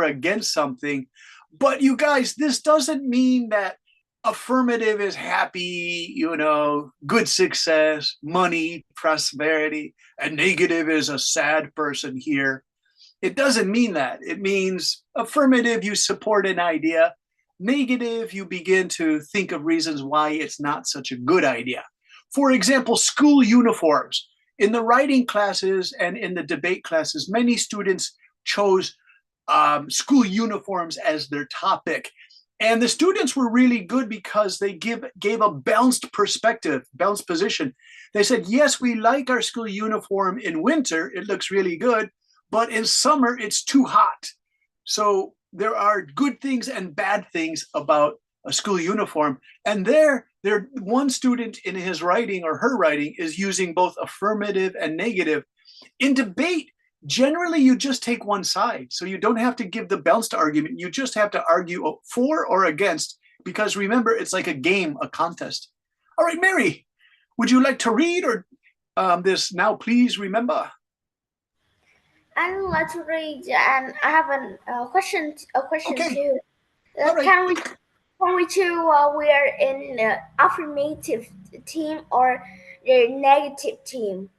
against something. But you guys, this doesn't mean that affirmative is happy, good success, money, prosperity, and negative is a sad person here. It doesn't mean that. It means affirmative, you support an idea. Negative, you begin to think of reasons why it's not such a good idea. For example, school uniforms. In the writing classes and in the debate classes, many students chose school uniforms as their topic. And the students were really good because they gave a balanced perspective, balanced position. They said, yes, we like our school uniform in winter. It looks really good. But in summer, it's too hot. So there are good things and bad things about a school uniform. And there one student in his writing or her writing is using both affirmative and negative. In debate, generally you just take one side. So you don't have to give the balanced argument. You just have to argue for or against, because remember, it's like a game, a contest. All right, Mary, would you like to read or this Now Please Remember? I would like to read, and I have a question. Okay. Too. Right. Can we choose we are in the affirmative team or the negative team?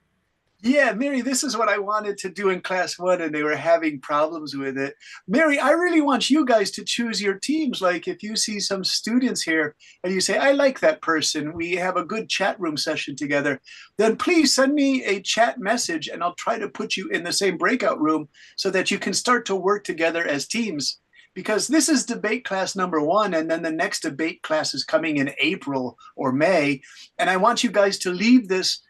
Yeah, Mary, this is what I wanted to do in class 1, and they were having problems with it. Mary, I really want you guys to choose your teams. Like if you see some students here and you say, I like that person, we have a good chat room session together, then please send me a chat message and I'll try to put you in the same breakout room so that you can start to work together as teams. Because this is debate class number 1, and then the next debate class is coming in April or May. And I want you guys to leave this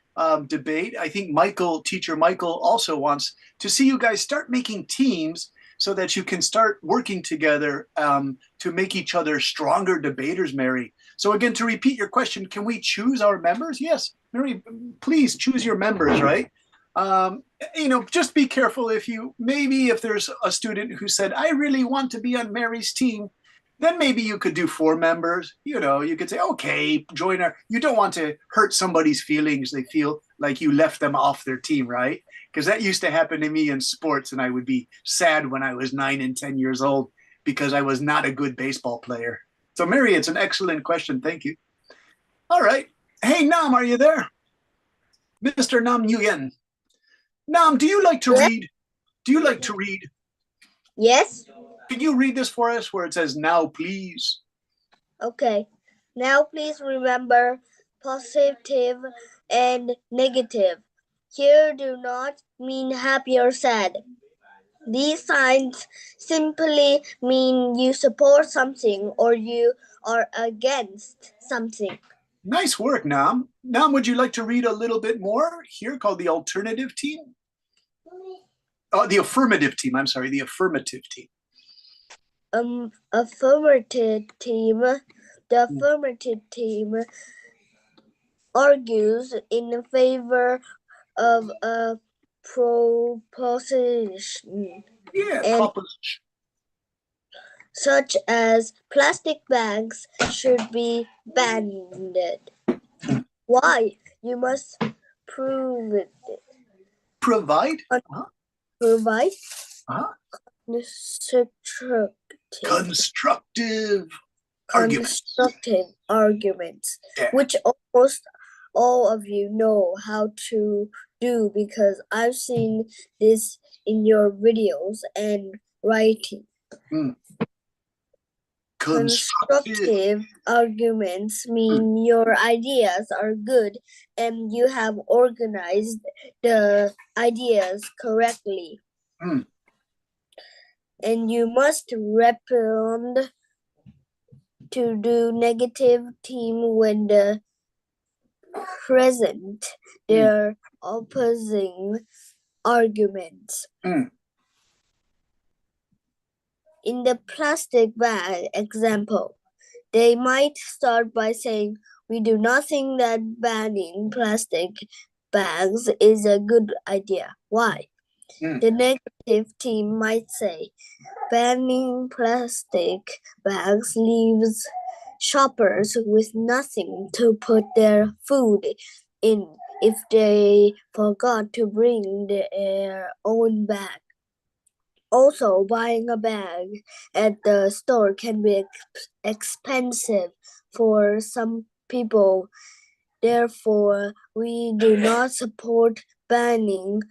debate. I think teacher Michael also wants to see you guys start making teams so that you can start working together to make each other stronger debaters, Mary. So again, to repeat your question, can we choose our members? Yes, Mary, please choose your members, right? Just be careful if there's a student who said, I really want to be on Mary's team, then maybe you could do 4 members. You could say, okay, join our, you don't want to hurt somebody's feelings. They feel like you left them off their team, right? Because that used to happen to me in sports, and I would be sad when I was 9 and 10 years old because I was not a good baseball player. So Mary, it's an excellent question. Thank you. All right. Hey, Nam, are you there? Mr. Nam Nguyen. Nam, do you like to read? Do you like to read? Yes. Can you read this for us where it says, now please? Okay. Now please remember positive and negative. Here do not mean happy or sad. These signs simply mean you support something or you are against something. Nice work, Nam. Nam, would you like to read a little bit more here called the alternative team? Oh, the affirmative team. I'm sorry, the affirmative team. Affirmative team. The affirmative team argues in favor of a proposition. Yeah, proposition. Such as plastic bags should be banned. Why? You must prove it. Provide? Provide. Constructive arguments, which almost all of you know how to do because I've seen this in your videos and writing. Constructive arguments mean your ideas are good and you have organized the ideas correctly. And you must respond to do negative team when the present their opposing arguments. In the plastic bag example, they might start by saying, we do not think that banning plastic bags is a good idea. Why? The negative team might say, banning plastic bags leaves shoppers with nothing to put their food in if they forgot to bring their own bag. Also, buying a bag at the store can be expensive for some people. Therefore, we do not support banning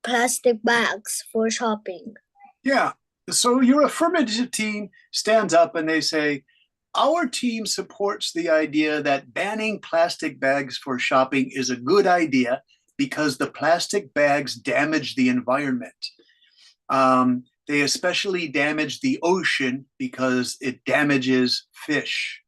plastic bags for shopping. Yeah. So your affirmative team stands up and they say, our team supports the idea that banning plastic bags for shopping is a good idea because the plastic bags damage the environment. They especially damage the ocean because it damages fish.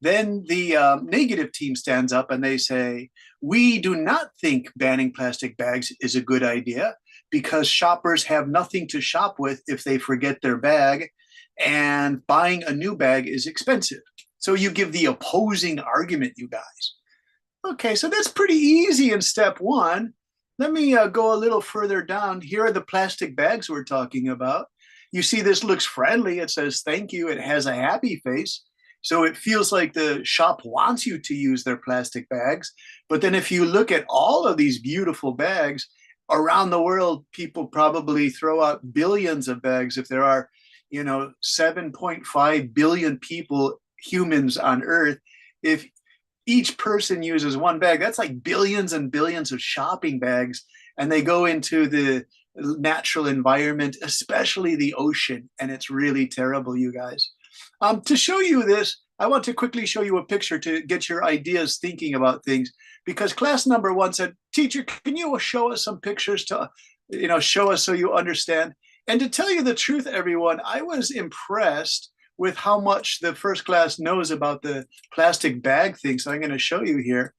Then the negative team stands up and they say, we do not think banning plastic bags is a good idea because shoppers have nothing to shop with if they forget their bag, and buying a new bag is expensive. So you give the opposing argument, you guys. Okay, so that's pretty easy in step one. Let me go a little further down. Here are the plastic bags we're talking about. You see this looks friendly. It says thank you. It has a happy face. So it feels like the shop wants you to use their plastic bags. But then if you look at all of these beautiful bags around the world, people probably throw out billions of bags. If there are, 7.5 billion people, humans on Earth, if each person uses one bag, that's like billions and billions of shopping bags, and they go into the natural environment, especially the ocean, and it's really terrible, you guys. To show you this, I want to quickly show you a picture to get your ideas thinking about things, because class number one said, teacher, can you show us some pictures to, show us so you understand? And to tell you the truth, everyone, I was impressed with how much the first class knows about the plastic bag thing. So I'm going to show you here.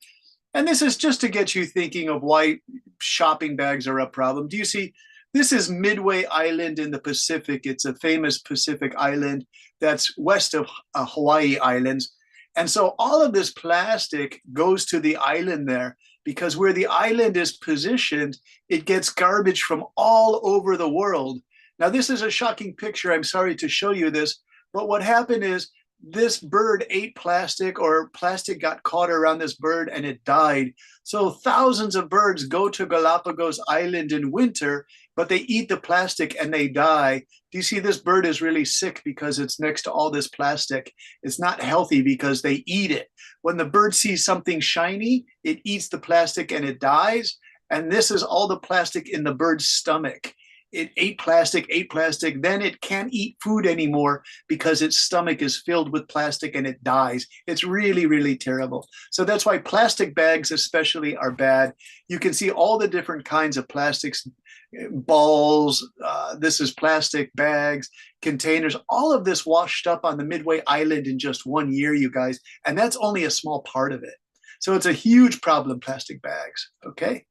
And this is just to get you thinking of why shopping bags are a problem. Do you see? This is Midway Island in the Pacific. It's a famous Pacific island that's west of Hawaii Islands. And so all of this plastic goes to the island there because where the island is positioned, it gets garbage from all over the world. Now, this is a shocking picture. I'm sorry to show you this. But what happened is this bird ate plastic, or plastic got caught around this bird and it died. So thousands of birds go to Galapagos Island in winter, but they eat the plastic and they die. Do you see this bird is really sick because it's next to all this plastic? It's not healthy because they eat it. When the bird sees something shiny, it eats the plastic and it dies. And this is all the plastic in the bird's stomach. It ate plastic, then it can't eat food anymore because its stomach is filled with plastic and it dies. It's really, really terrible. So that's why plastic bags especially are bad. You can see all the different kinds of plastics, balls, this is plastic bags, containers, all of this washed up on the Midway Island in just 1 year, you guys. And that's only a small part of it. So it's a huge problem, plastic bags, okay?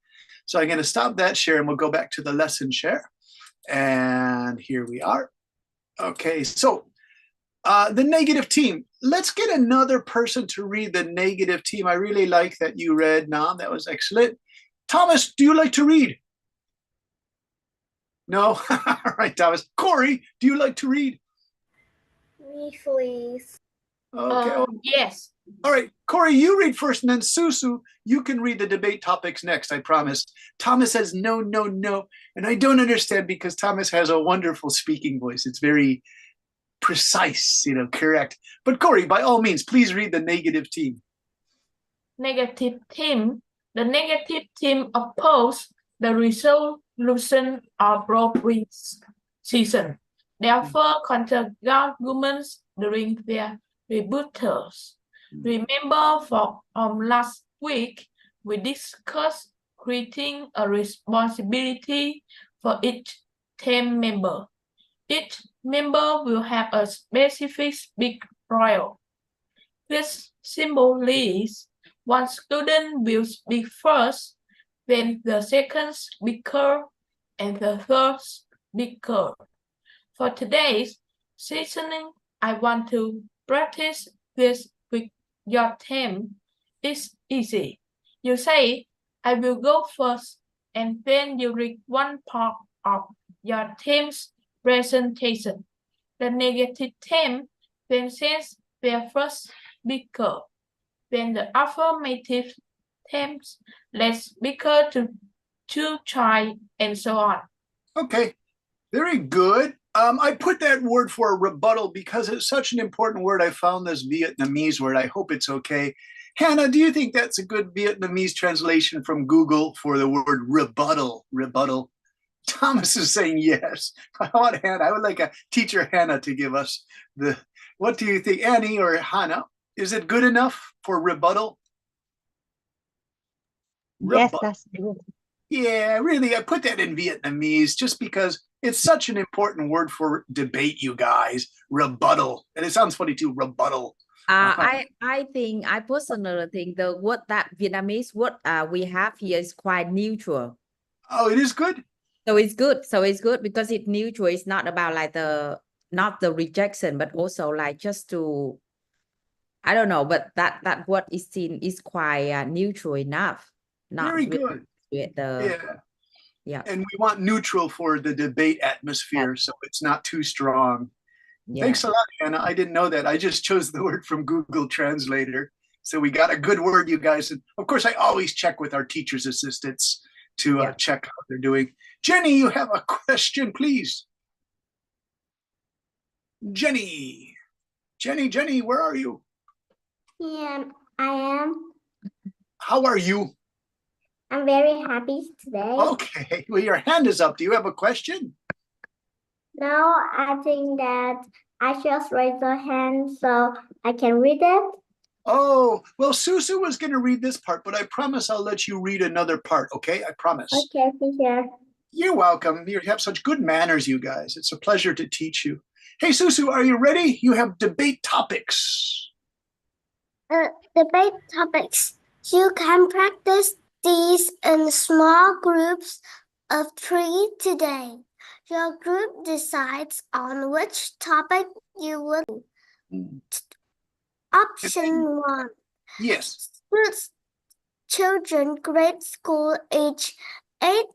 So I'm going to stop that share and we'll go back to the lesson share. And here we are. Okay, so the negative team. Let's get another person to read the negative team. I really like that you read, Nam. That was excellent. Thomas, do you like to read? No? All right, Thomas. Corey, do you like to read? Me, please. Okay. Yes. All right, Corey, you read first, and then Susu, you can read the debate topics next, I promise. Thomas says no, no, no. And I don't understand because Thomas has a wonderful speaking voice. It's very precise, correct. But Corey, by all means, please read the negative team. Negative team. The negative team oppose the resolution of robbery season. Therefore, contact arguments during their rebuttals. Remember from last week, we discussed creating a responsibility for each team member. Each member will have a specific big role. This symbol is one student will speak first, then the second speaker, and the third speaker. For today's session, I want to practice this with your team. It's easy. You say, I will go first, and then you read one part of your team's presentation. The negative team then says their first speaker. Then the affirmative teams let speaker to try, and so on. Okay, Very good. I put that word for rebuttal because it's such an important word. I found this Vietnamese word. I hope it's okay. Hannah, do you think that's a good Vietnamese translation from Google for the word rebuttal? Rebuttal. Thomas is saying yes. I want Hannah. I would like a teacher Hannah to give us the. What do you think, Annie or Hannah? Is it good enough for rebuttal? Yes, Rebuttal. that's good. Yeah, really. I put that in Vietnamese just because it's such an important word for debate, you guys. Rebuttal. And it sounds funny too, rebuttal. I personally think the word that Vietnamese word we have here is quite neutral. Oh, it is good? So it's good. So it's good because it's neutral. It's not about like not the rejection, but also like just to, I don't know, but that word is seen is quite neutral enough. Not Very with good. the Yeah. And we want neutral for the debate atmosphere, so it's not too strong. Thanks a lot, Hannah. I didn't know that. I just chose the word from Google Translator. So we got a good word, you guys. And of course, I always check with our teachers' assistants to check how they're doing. Jenny, you have a question, please. Jenny, where are you? Yeah, I am. How are you? I'm very happy today. Okay, well, your hand is up. Do you have a question? No, I think that I just raised a hand so I can read it. Oh, well, Susu was going to read this part, but I promise I'll let you read another part, okay? I promise. Okay, teacher. You're welcome. You have such good manners, you guys. It's a pleasure to teach you. Hey, Susu, are you ready? You have debate topics. Debate topics. You can practice these in small groups of 3 today. Your group decides on which topic you will. Option 1. Yes. Children grade school age 8,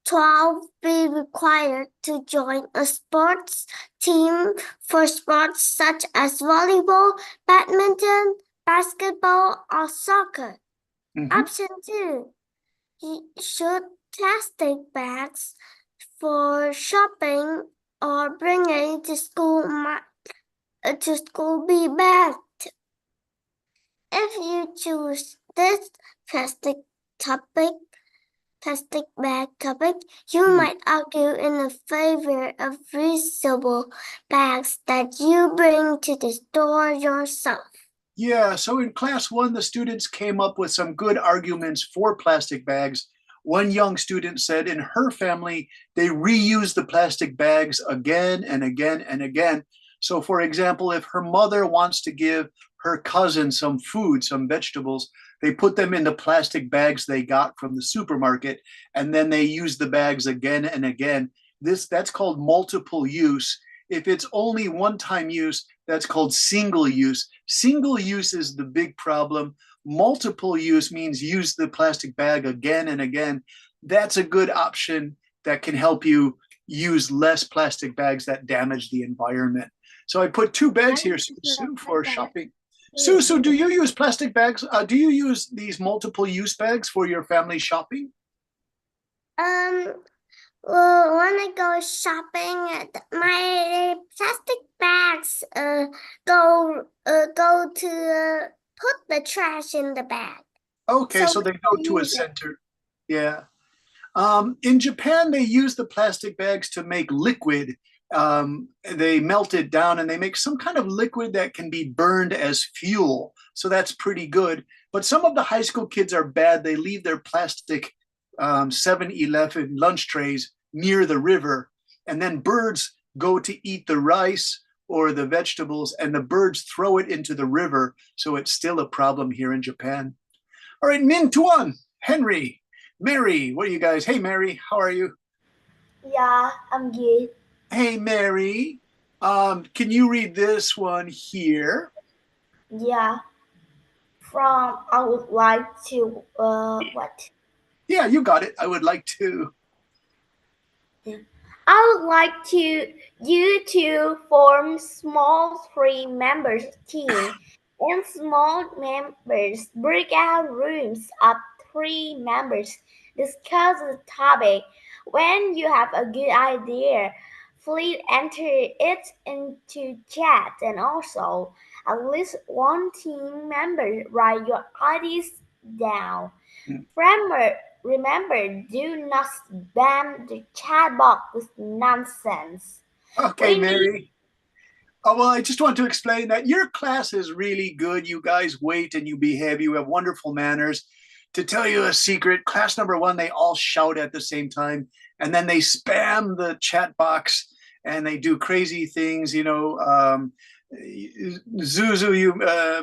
12 be required to join a sports team for sports such as volleyball, badminton, basketball, or soccer. Option 2. Should plastic bags for shopping or bringing to school be banned? If you choose this plastic bag topic, you might argue in favor of reusable bags that you bring to the store yourself. Yeah, so in class 1, the students came up with some good arguments for plastic bags. One young student said in her family, they reuse the plastic bags again and again and again. So for example, if her mother wants to give her cousin some food, some vegetables, they put them in the plastic bags they got from the supermarket, and then they use the bags again and again. That's called multiple use. If it's only one-time use, that's called single use. Single use is the big problem. Multiple use means use the plastic bag again and again. That's a good option that can help you use less plastic bags that damage the environment. So I put 2 bags here, Susu, for shopping. Susu, do you use plastic bags? Do you use these multiple use bags for your family shopping? Well, when I go shopping, my plastic bags go to put the trash in the bag. Okay, so they go to a center. Yeah. In Japan, they use the plastic bags to make liquid. They melt it down and they make some kind of liquid that can be burned as fuel. So that's pretty good. But some of the high school kids are bad. They leave their plastic 7-Eleven lunch trays near the river, and then birds go to eat the rice or the vegetables, and the birds throw it into the river. So it's still a problem here in Japan. All right, Min Tuan, Henry, Mary, what are you guys? Hey, Mary, how are you? Yeah, I'm good. Hey, Mary, can you read this one here? Yeah. I would like to, what? Yeah, you got it. I would like to. I would like you to form small 3 members team, and small members break out rooms of 3 members. Discuss the topic. When you have a good idea Please enter it into chat, and also at least one team member write your IDs down. Remember, do not spam the chat box with nonsense. Okay, We need Mary. Oh, well, I just want to explain that your class is really good. You guys wait and you behave. You have wonderful manners. To tell you a secret, class number one, they all shout at the same time, and then they spam the chat box and they do crazy things. You know, Zuzu, you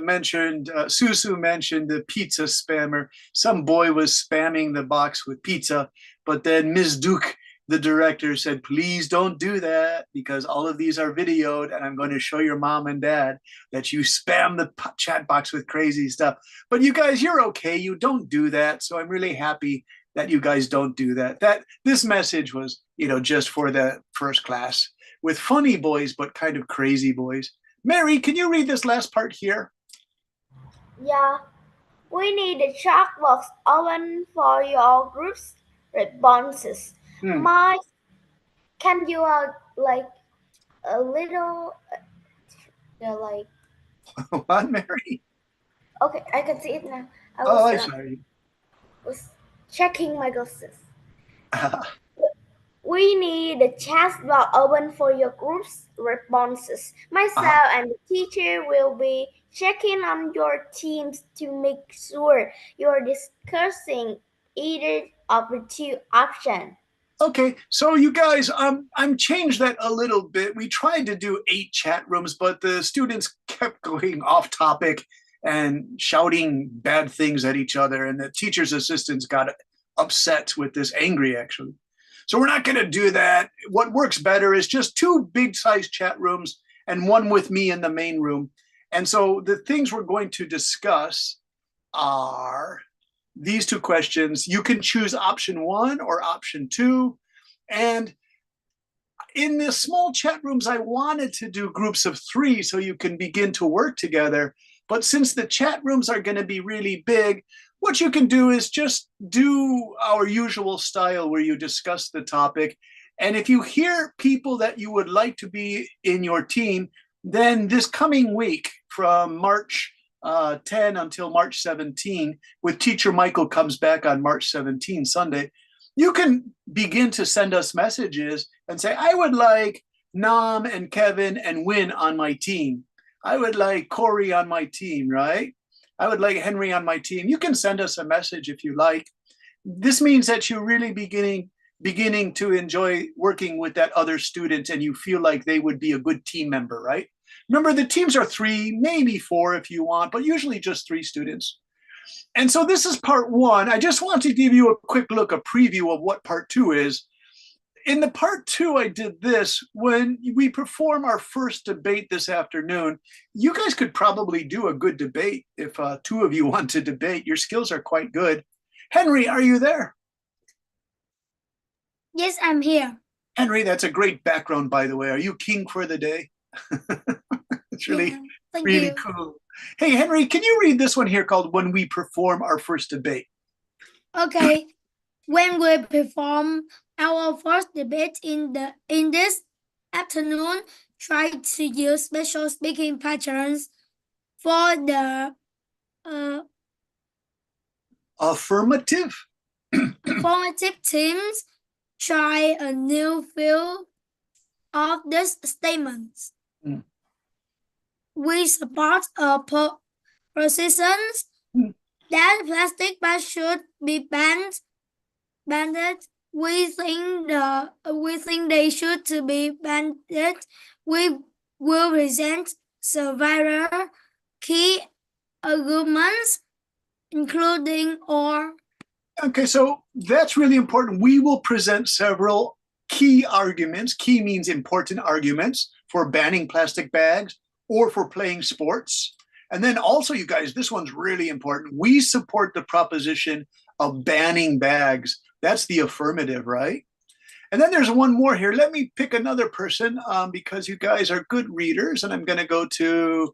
mentioned, Susu mentioned the pizza spammer. Some boy was spamming the box with pizza, but then Ms. Duke, the director, said, please don't do that because all of these are videoed and I'm going to show your mom and dad that you spam the chat box with crazy stuff. But you guys, you're okay. You don't do that. So I'm really happy that you guys don't do that. This message was, you know, just for the first class with funny boys, but kind of crazy boys. Mary, can you read this last part here? Yeah, we need the chat box open for your group's responses. Can you like a little, like? What, Mary? Okay, I can see it now. I'm sorry. Was checking my glasses. We need the chat box open for your group's responses. Myself and the teacher will be checking on your teams to make sure you're discussing either of the two options. Okay, so you guys, I'm changed that a little bit. We tried to do 8 chat rooms, but the students kept going off topic and shouting bad things at each other, and the teacher's assistants got upset with this, angry actually. So we're not going to do that. What works better is just 2 big-sized chat rooms and one with me in the main room. And so the things we're going to discuss are these 2 questions. You can choose option 1 or option 2. And in the small chat rooms, I wanted to do groups of 3 so you can begin to work together. But since the chat rooms are going to be really big, what you can do is just do our usual style where you discuss the topic. And if you hear people that you would like to be in your team, then this coming week from March 10 until March 17, with Teacher Michael comes back on March 17, Sunday, you can begin to send us messages and say, I would like Nam and Kevin and Win on my team. I would like Corey on my team, right? I would like Henry on my team. You can send us a message if you like. This means that you're really beginning to enjoy working with that other student and you feel like they would be a good team member, right? Remember, the teams are 3, maybe 4 if you want, but usually just 3 students. And so this is part 1. I just want to give you a quick look, a preview of what part 2 is. In the part 2, I did this. When we perform our first debate this afternoon, you guys could probably do a good debate if 2 of you want to debate. Your skills are quite good. Henry, are you there? Yes, I'm here. Henry, that's a great background, by the way. Are you king for the day? It's really, really cool. Hey, Henry, can you read this one here called When We Perform Our First Debate? Okay. When we perform our first debate in this afternoon, try to use special speaking patterns for the affirmative teams. Try a new field of these statements. We support a position that plastic bags should be banned. We think they should be banned. We will present several key arguments, including or. Okay, so that's really important. We will present several key arguments. Key means important arguments for banning plastic bags or for playing sports. And then also, you guys, this one's really important. We support the proposition of banning bags. That's the affirmative, right? And then there's one more here. Let me pick another person because you guys are good readers. And I'm going to go to,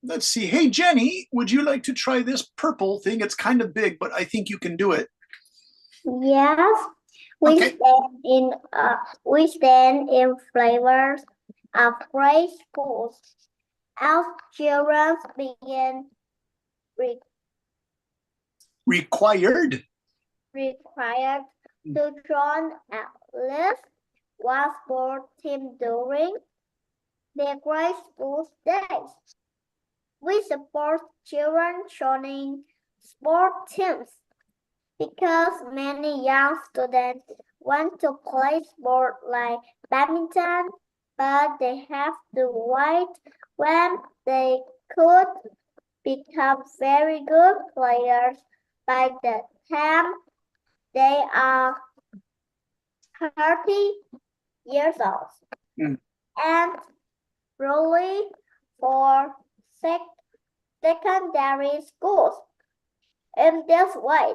let's see. Hey, Jenny, would you like to try this purple thing? It's kind of big, but I think you can do it. Yes. We Okay. stand in favor of great schools. Our children begin Required. required to join at least one sport team during their grade school days. We support children joining sport teams because many young students want to play sport like badminton, but they have to wait when they could become very good players by the time they are 30 years old. Mm. And really for secondary schools. In this way,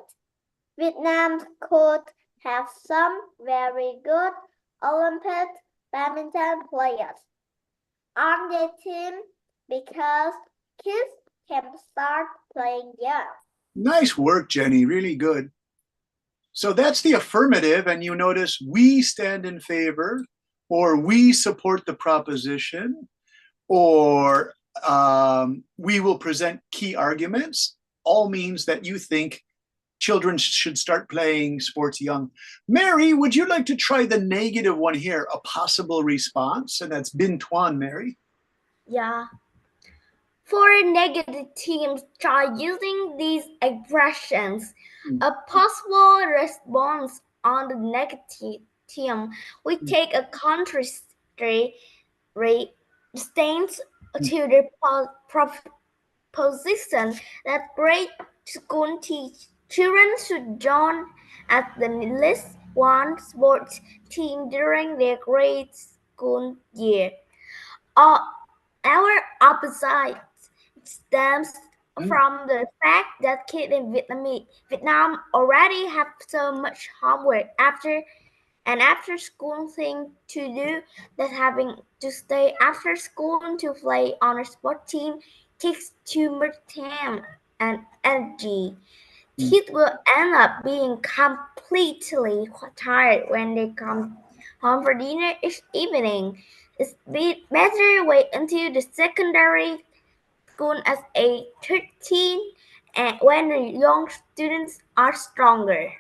Vietnam could have some very good Olympic badminton players on their team because kids can start playing young. Nice work, Jenny. Really good. So that's the affirmative, and you notice we stand in favor, or we support the proposition, or we will present key arguments. All means that you think children should start playing sports young. Mary, would you like to try the negative one here, a possible response? And that's Bin Tuan, Mary. Yeah. For negative teams, try using these expressions. A possible response on the negative team, we take a contrary stance to the proposition that grade school children should join at the least one sports team during their grade school year. Our opposite stems from the fact that kids in Vietnam already have so much homework after school thing to do that having to stay after school to play on a sport team takes too much time and energy. Kids will end up being completely tired when they come home for dinner each evening. It's better wait until the secondary school as age 13 and when the young students are stronger.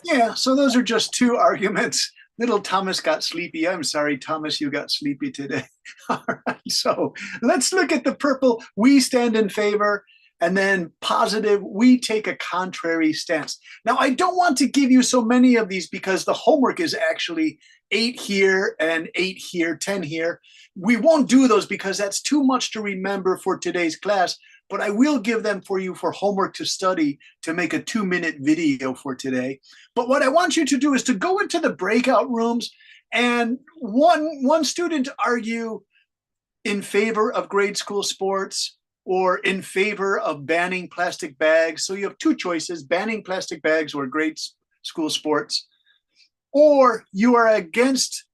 Yeah, so those are just two arguments. Little Thomas got sleepy. I'm sorry, Thomas, you got sleepy today. All right, so let's look at the purple. We stand in favor. And then positive, we take a contrary stance. Now, I don't want to give you so many of these because the homework is actually 8 here and 8 here, 10 here. We won't do those because that's too much to remember for today's class, but I will give them for you for homework to study to make a 2-minute video for today. But what I want you to do is to go into the breakout rooms and one student argue in favor of grade school sports, or in favor of banning plastic bags. So you have two choices, banning plastic bags or grade school sports, or you are against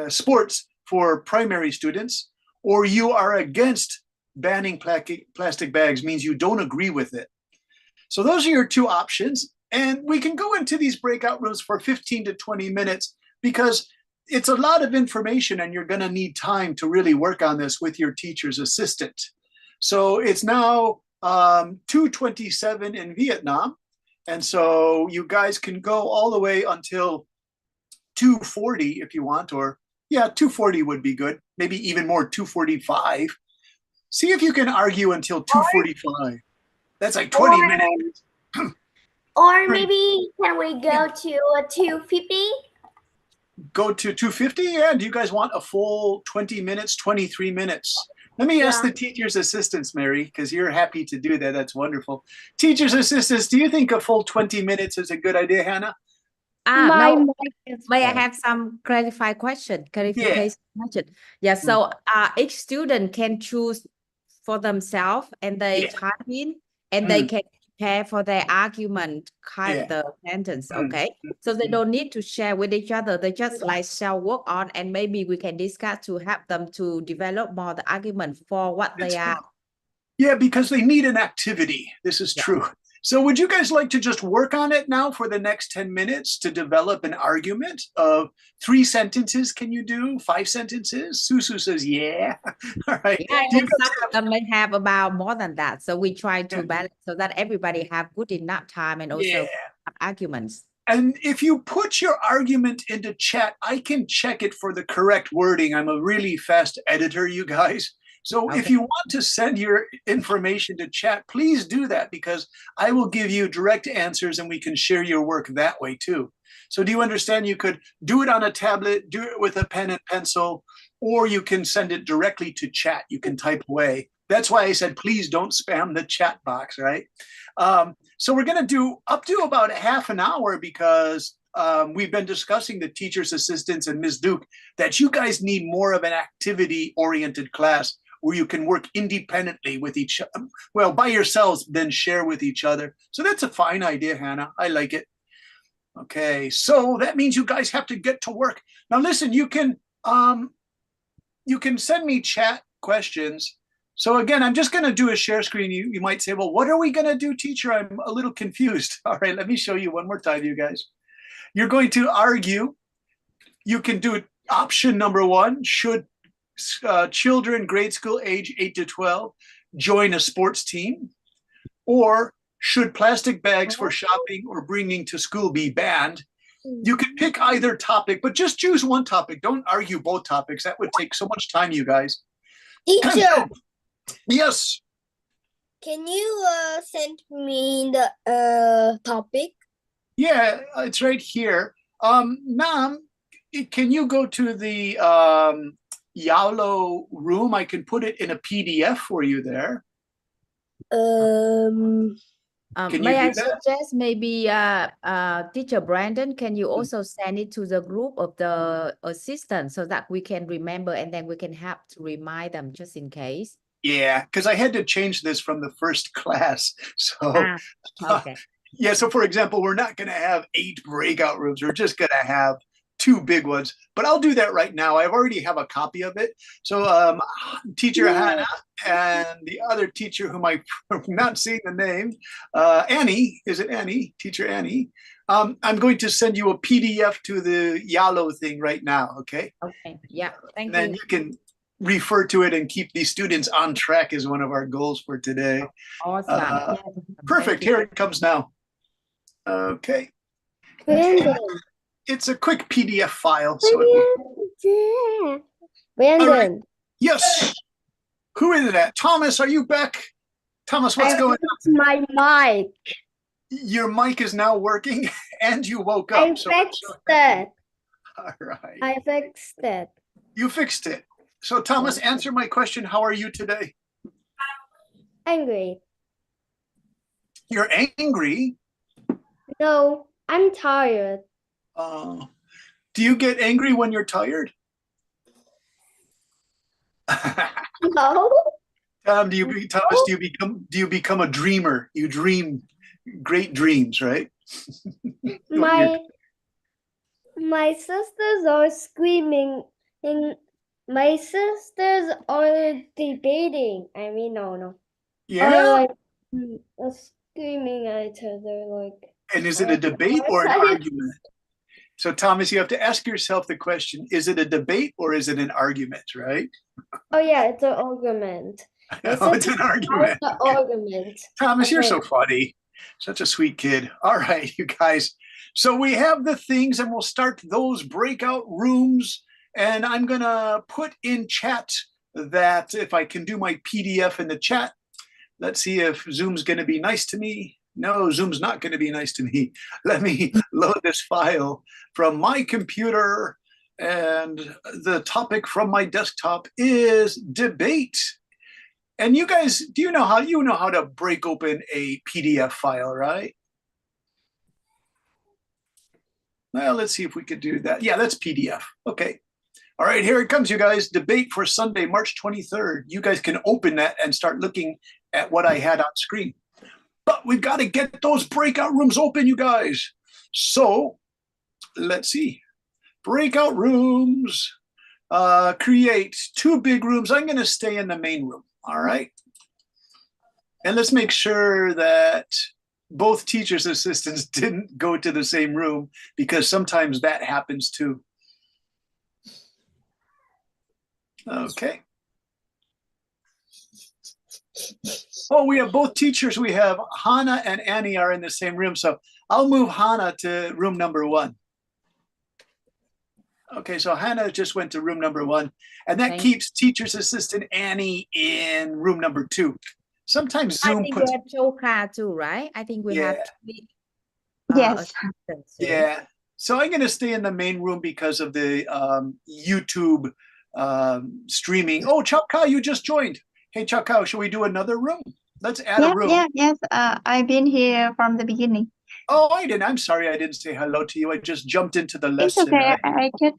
sports for primary students, or you are against banning plastic bags, means you don't agree with it. So those are your two options. And we can go into these breakout rooms for 15 to 20 minutes because it's a lot of information and you're going to need time to really work on this with your teacher's assistant. So it's now 2:27 in Vietnam. And so you guys can go all the way until 2:40 if you want, or yeah, 2:40 would be good. Maybe even more, 2:45. See if you can argue until 2:45. That's like 20 minutes. Or maybe can we go to 2:50? Go to 2:50? Yeah, do you guys want a full 20 minutes, 23 minutes? Let me ask the teacher's assistants, Mary, because you're happy to do that. That's wonderful. Teacher's assistants, do you think a full 20 minutes is a good idea, Hannah? No, may I have some clarification question? Yeah, so each student can choose for themselves and they type in and they can prepare for their argument, the sentence, okay? So they don't need to share with each other. They just like shall work on and maybe we can discuss to help them to develop more the argument for what they are. Yeah, because they need an activity. This is true. So would you guys like to just work on it now for the next 10 minutes to develop an argument of 3 sentences? Can you do 5 sentences? Susu says, yeah. All right. Yeah, Do you and guys some have- of them may have about more than that. So we try to Yeah. balance so that everybody have good enough time and also Yeah. have arguments. And if you put your argument into chat, I can check it for the correct wording. I'm a really fast editor, you guys. So if Okay. you want to send your information to chat, please do that because I will give you direct answers and we can share your work that way too. So do you understand? You could do it on a tablet, do it with a pen and pencil, or you can send it directly to chat. You can type away. That's why I said, please don't spam the chat box, right? So we're going to do up to about half an hour because we've been discussing the teacher's assistants and Ms. Duke that you guys need more of an activity-oriented class where you can work independently with each other, well, by yourselves, then share with each other. So that's a fine idea, Hannah. I like it. Okay, so that means you guys have to get to work. Now listen, you can send me chat questions. So again, I'm just going to do a share screen. You might say, well, what are we going to do, teacher? I'm a little confused. All right, let me show you one more time, you guys. You're going to argue. You can do option number 1. Should children grade school age 8 to 12 join a sports team? Or should plastic bags for shopping or bringing to school be banned? You can pick either topic, but just choose one topic. Don't argue both topics. That would take so much time, you guys. Teacher, Yes. can you send me the topic? Yeah, it's right here. Nam, can you go to the Yalo room? I can put it in a PDF for you there. Um, Can May you I do that? suggest maybe Teacher Brandon, can you also send it to the group of the assistants so that we can remember and then we can have to remind them just in case? Yeah, because I had to change this from the first class. So Okay. yeah, so for example, we're not going to have 8 breakout rooms. We're just going to have 2 big ones. But I'll do that right now. I already have a copy of it. So teacher Hannah and the other teacher whom I'm not seeing the name, Annie, is it Annie? Teacher Annie. I'm going to send you a PDF to the Yalo thing right now, okay? Okay. Yeah. Thank And then you. you can refer to it and keep these students on track is one of our goals for today. Awesome. Uh, Yes. Perfect. Thank you. Here it comes now. Okay. Brandon, It's a quick PDF file. So it will- Brandon, yes. Who is that? Thomas, are you back? Thomas, what's I going on? fixed my mic. Your mic is now working and you woke I up. So fixed it. all right. I fixed it. You fixed it. So Thomas, answer my question. How are you today? Angry. You're angry. No, I'm tired. Do you get angry when you're tired? No. Thomas, do you become a dreamer? You dream great dreams, right? My sisters are screaming and my sisters are debating. I mean, no. Yeah. Are like screaming at each other like. And is it a debate or an argument? So Thomas, you have to ask yourself the question, is it a debate or is it an argument, right? Oh yeah, it's an argument. Oh, it's an argument. It's an argument. Thomas, you're so Okay. funny. Such a sweet kid. All right, you guys. So we have the things and we'll start those breakout rooms. And I'm going to put in chat that if I can do my PDF in the chat, let's see if Zoom's going to be nice to me. No, Zoom's not going to be nice to me. Let me load this file from my computer. And the topic from my desktop is debate. And you guys, do you know how to break open a PDF file, right? Well, let's see if we could do that. Yeah, that's PDF. Okay. All right, here it comes, you guys. Debate for Sunday, March 23rd. You guys can open that and start looking at what I had on screen. But we've got to get those breakout rooms open, you guys. So let's see. Breakout rooms. Create 2 big rooms. I'm going to stay in the main room. All right. And let's make sure that both teachers' assistants didn't go to the same room, because sometimes that happens too. Okay. Oh, we have both teachers. We have Hannah and Annie are in the same room. So I'll move Hannah to room number 1. Okay, so Hannah just went to room number 1, and that Thank keeps teacher's assistant Annie in room number 2. Sometimes I Zoom think puts, we have Choka too, right? I think we have Yeah. 3 Yes. assistants. yeah. So I'm going to stay in the main room because of the YouTube streaming. Oh, Chao, you just joined. Hey, Chao, should we do another room? Let's add a room. Yes. I've been here from the beginning. Oh, I didn't. I'm sorry, I didn't say hello to you. I just jumped into the It's lesson. okay. I just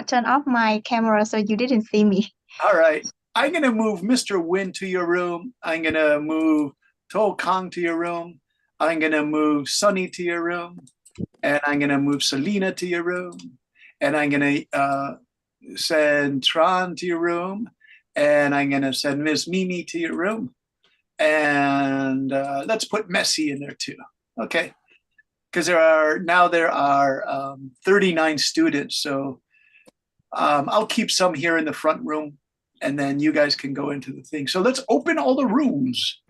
turn off my camera so you didn't see me. All right. I'm going to move Mr. Win to your room. I'm going to move To Kang to your room. I'm going to move Sunny to your room. And I'm going to move Selena to your room. And I'm going to send Tron to your room. And I'm going to send Miss Mimi to your room. And let's put Messi in there too. Okay. Because there are 39 students. So I'll keep some here in the front room, and then you guys can go into the thing. So let's open all the rooms.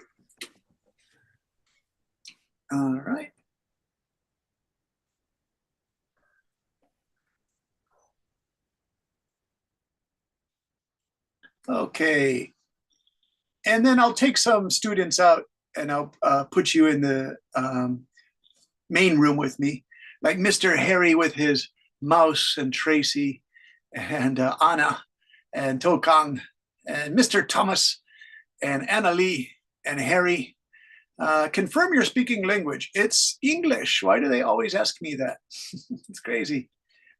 All right. Okay. And then I'll take some students out, and I'll put you in the main room with me, like Mr. Harry with his mouse, and Tracy, and Anna, and To Kang, and Mr. Thomas, and Anna Lee, and Harry. Confirm you're speaking language. It's English. Why do they always ask me that? It's crazy.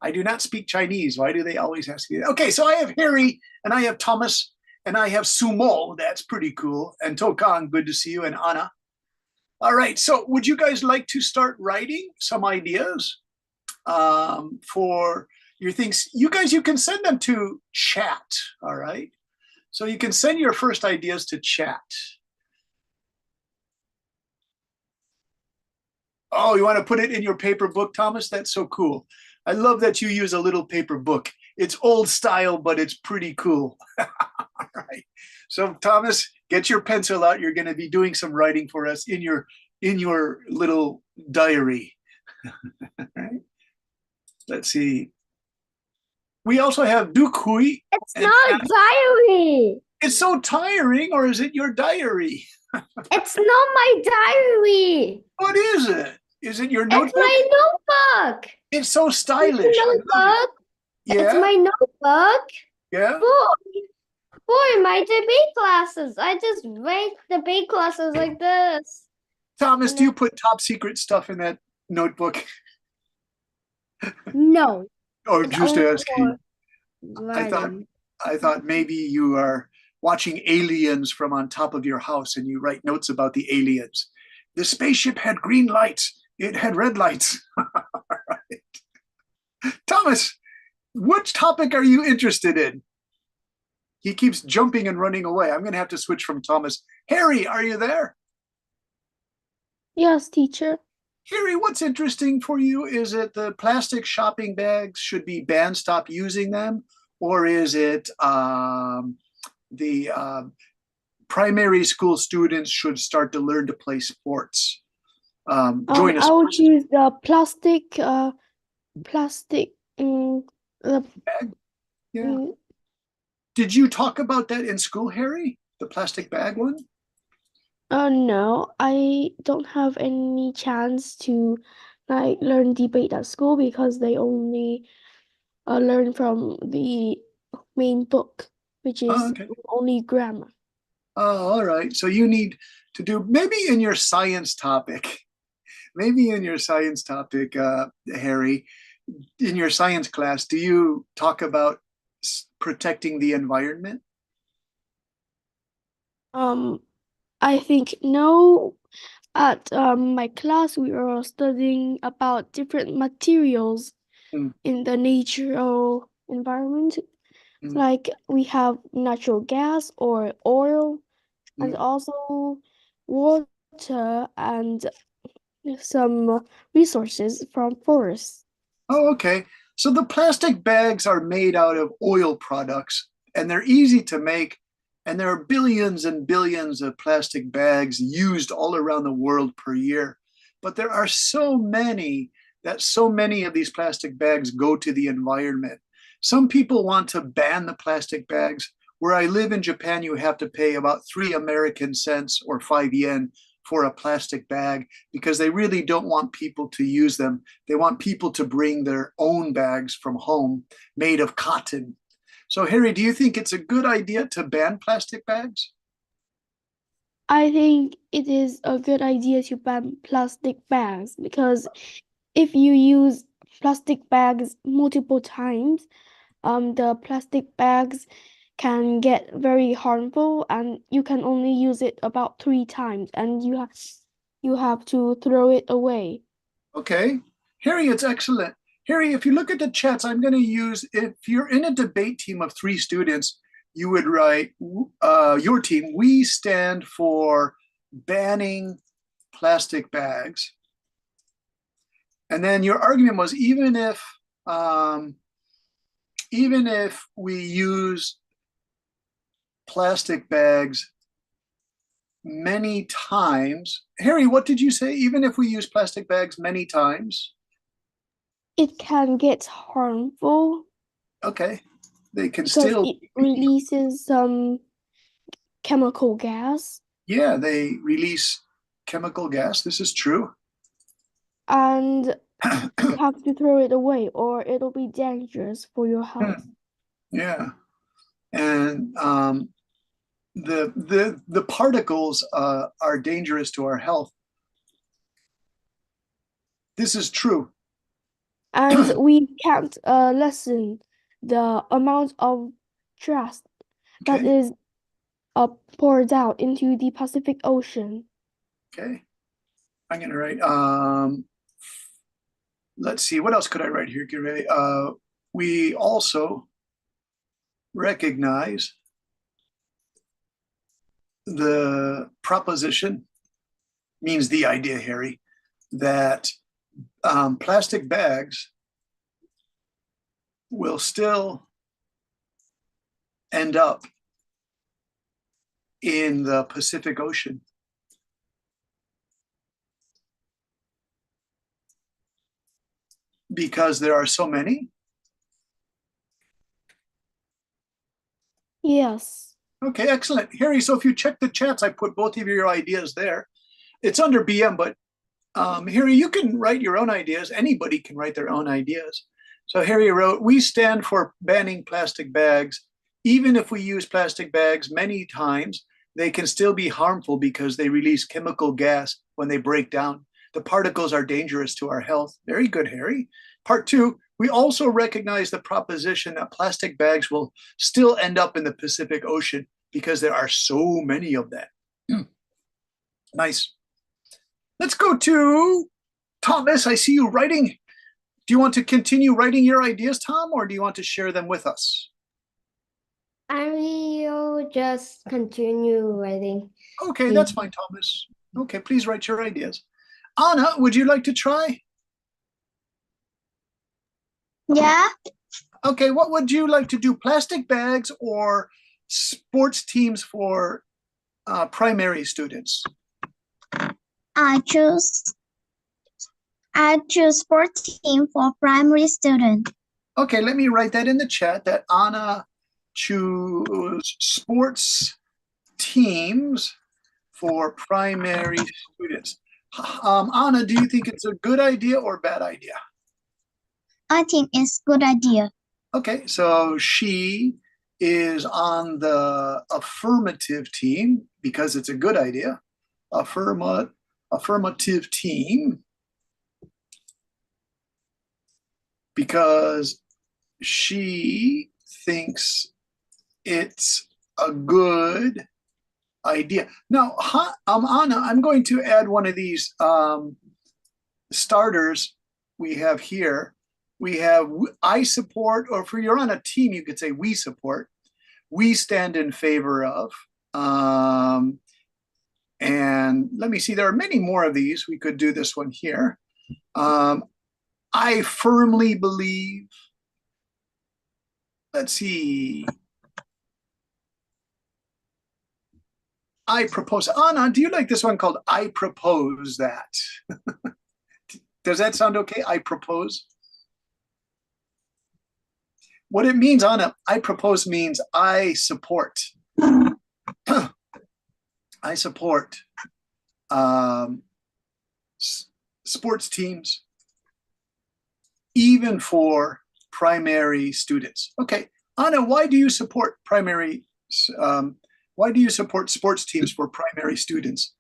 I do not speak Chinese. Why do they always ask me that? Okay, so I have Harry, and I have Thomas, and I have Sumo. That's pretty cool. And To Kang, good to see you, and Anna. All right, so would you guys like to start writing some ideas for your things? You guys, you can send them to chat, all right? So you can send your first ideas to chat. Oh, you want to put it in your paper book, Thomas? That's so cool. I love that you use a little paper book. It's old style, but it's pretty cool. All right. So Thomas, get your pencil out. You're going to be doing some writing for us in your little diary. Right? Let's see. We also have Dukhui. It's not a diary. It's so tiring, or is it your diary? It's not my diary. What is it? Is it your It's notebook? my notebook. It's so It's stylish. my notebook. It's Yeah, my notebook yeah. for my debate classes. I just write debate classes like this. Thomas, do you put top secret stuff in that notebook? No. Or It's just only asking? for I thought writing. I thought maybe you are watching Aliens from on top of your house, and you write notes about the aliens. The spaceship had green lights. It had red lights. All right. Thomas, which topic are you interested in? He keeps jumping and running away. I'm going to have to switch from Thomas. Harry, are you there? Yes, teacher. Harry, what's interesting for you? Is it the plastic shopping bags should be banned, stop using them? Or is it the primary school students should start to learn to play sports? Join us. I would choose the plastic, the Yeah. Did you talk about that in school, Harry? The plastic bag one? no, I don't have any chance to like learn debate at school because they only learn from the main book, which is Okay. only grammar. Oh, all right. So you need to do maybe in your science topic, Harry, in your science class, do you talk about protecting the environment? I think no. At my class, we are studying about different materials Mm. in the natural environment. Mm. Like we have natural gas or oil, and Mm. also water water and some resources from forests. Oh, okay. So the plastic bags are made out of oil products and they're easy to make. And there are billions and billions of plastic bags used all around the world per year. But there are so many of these plastic bags go to the environment. Some people want to ban the plastic bags. Where I live in Japan, you have to pay about 3 American cents or 5 yen for a plastic bag because they really don't want people to use them. They want people to bring their own bags from home made of cotton. So, Harry, do you think it's a good idea to ban plastic bags? I think it is a good idea to ban plastic bags because if you use plastic bags multiple times, the plastic bags can get very harmful and you can only use it about 3 times and you have to throw it away. Okay. Harry, it's excellent. Harry, if you look at the chats, I'm going to use, if you're in a debate team of 3 students, you would write your team, we stand for banning plastic bags. And then your argument was even if we use plastic bags many times, Harry, what did you say? Even if we use plastic bags many times? It can get harmful Okay, they can because still, it releases some chemical gas yeah, they release chemical gas. This is true. and you have to throw it away or it'll be dangerous for your health. Yeah, and the particles are dangerous to our health. This is true. And we can't lessen the amount of trash that Okay. is poured out into the Pacific Ocean. Okay, I'm gonna write. Let's see, what else could I write here, Gary? We also recognize the proposition, means the idea, Harry, that plastic bags will still end up in the Pacific Ocean. Because there are so many? Yes. Okay, excellent. Harry, so if you check the chats, I put both of your ideas there. It's under BM, but Harry, you can write your own ideas. Anybody can write their own ideas. So Harry wrote, we stand for banning plastic bags. Even if we use plastic bags many times, they can still be harmful because they release chemical gas when they break down. The particles are dangerous to our health. Very good, Harry. Part 2, we also recognize the proposition that plastic bags will still end up in the Pacific Ocean because there are so many of them. Nice. Let's go to Thomas. I see you writing. Do you want to continue writing your ideas, Tom, or do you want to share them with us? I will just continue writing. Okay, that's fine, Thomas. Okay, please write your ideas. Anna, would you like to try? Yeah. Okay, what would you like to do? Plastic bags or sports teams for primary students? I choose sports team for primary student. Okay, let me write that in the chat that Anna choose sports teams for primary students. Anna, do you think it's a good idea or bad idea? I think it's good idea. Okay, so she is on the affirmative team because it's a good idea. Affirmative team because she thinks it's a good idea. Now, Anna, I'm going to add one of these starters we have here. We have I support, or if you're on a team, you could say we support. We stand in favor of. And let me see, there are many more of these. We could do this one here. I firmly believe, let's see. I propose. Anna, do you like this one called I propose that? Does that sound okay? I propose. What it means, Anna, I propose means I support. I support sports teams, even for primary students. Okay, Anna, why do you support why do you support sports teams for primary students?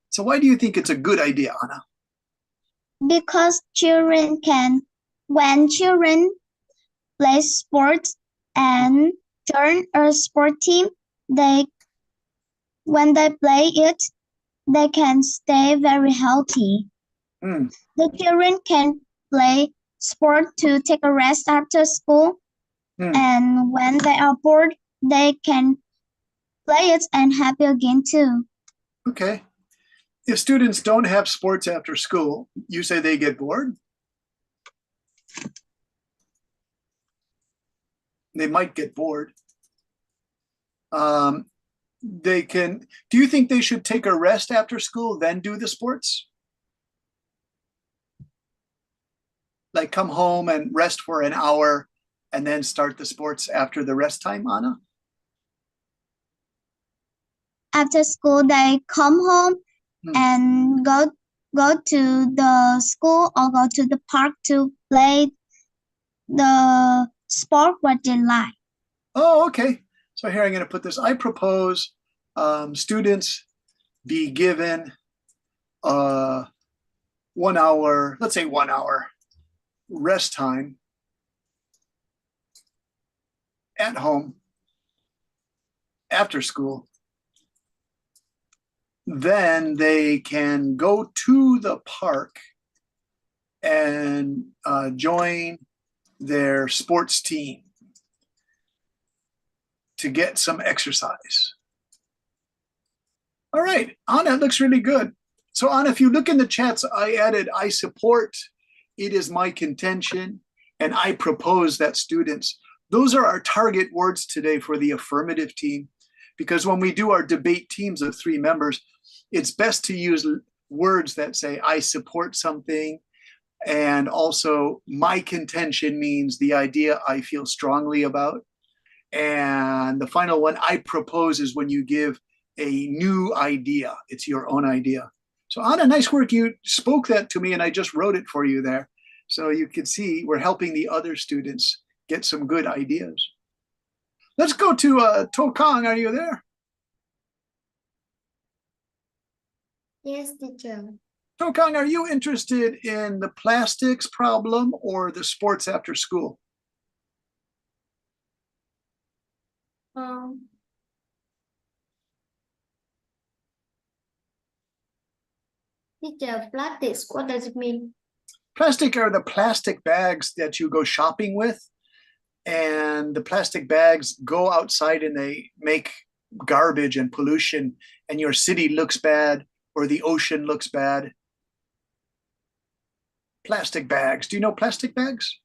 So why do you think it's a good idea, Anna? Because when children play sports and join a sport team, when they play it, they can stay very healthy. Hmm. The children can play sport to take a rest after school, and when they are bored, they can play it and happy again too. Okay. If students don't have sports after school, you say they get bored? They might get bored. Do you think they should take a rest after school, then do the sports? Like come home and rest for an hour and then start the sports after the rest time, Anna? After school, they come home and go to the school or go to the park to play the sport what they like. Oh, okay. So here I'm going to put this. I propose students be given 1 hour, let's say 1 hour rest time at home after school. Then they can go to the park and join their sports team to get some exercise. All right, Anna, it looks really good. So Anna, if you look in the chats, I added, I support, it is my contention, and I propose that students. Those are our target words today for the affirmative team, because when we do our debate teams of 3 members, it's best to use words that say, I support something, and also my contention means the idea I feel strongly about. And the final one, I propose, is when you give a new idea. It's your own idea. So Anna, nice work. You spoke that to me and I just wrote it for you there. So you can see we're helping the other students get some good ideas. Let's go to To Kang. Are you there? Yes, teacher. To Kang, are you interested in the plastics problem or the sports after school? Teacher, plastics, what does it mean? Plastic are the plastic bags that you go shopping with. And the plastic bags go outside and they make garbage and pollution, and your city looks bad or the ocean looks bad. Plastic bags. Do you know plastic bags?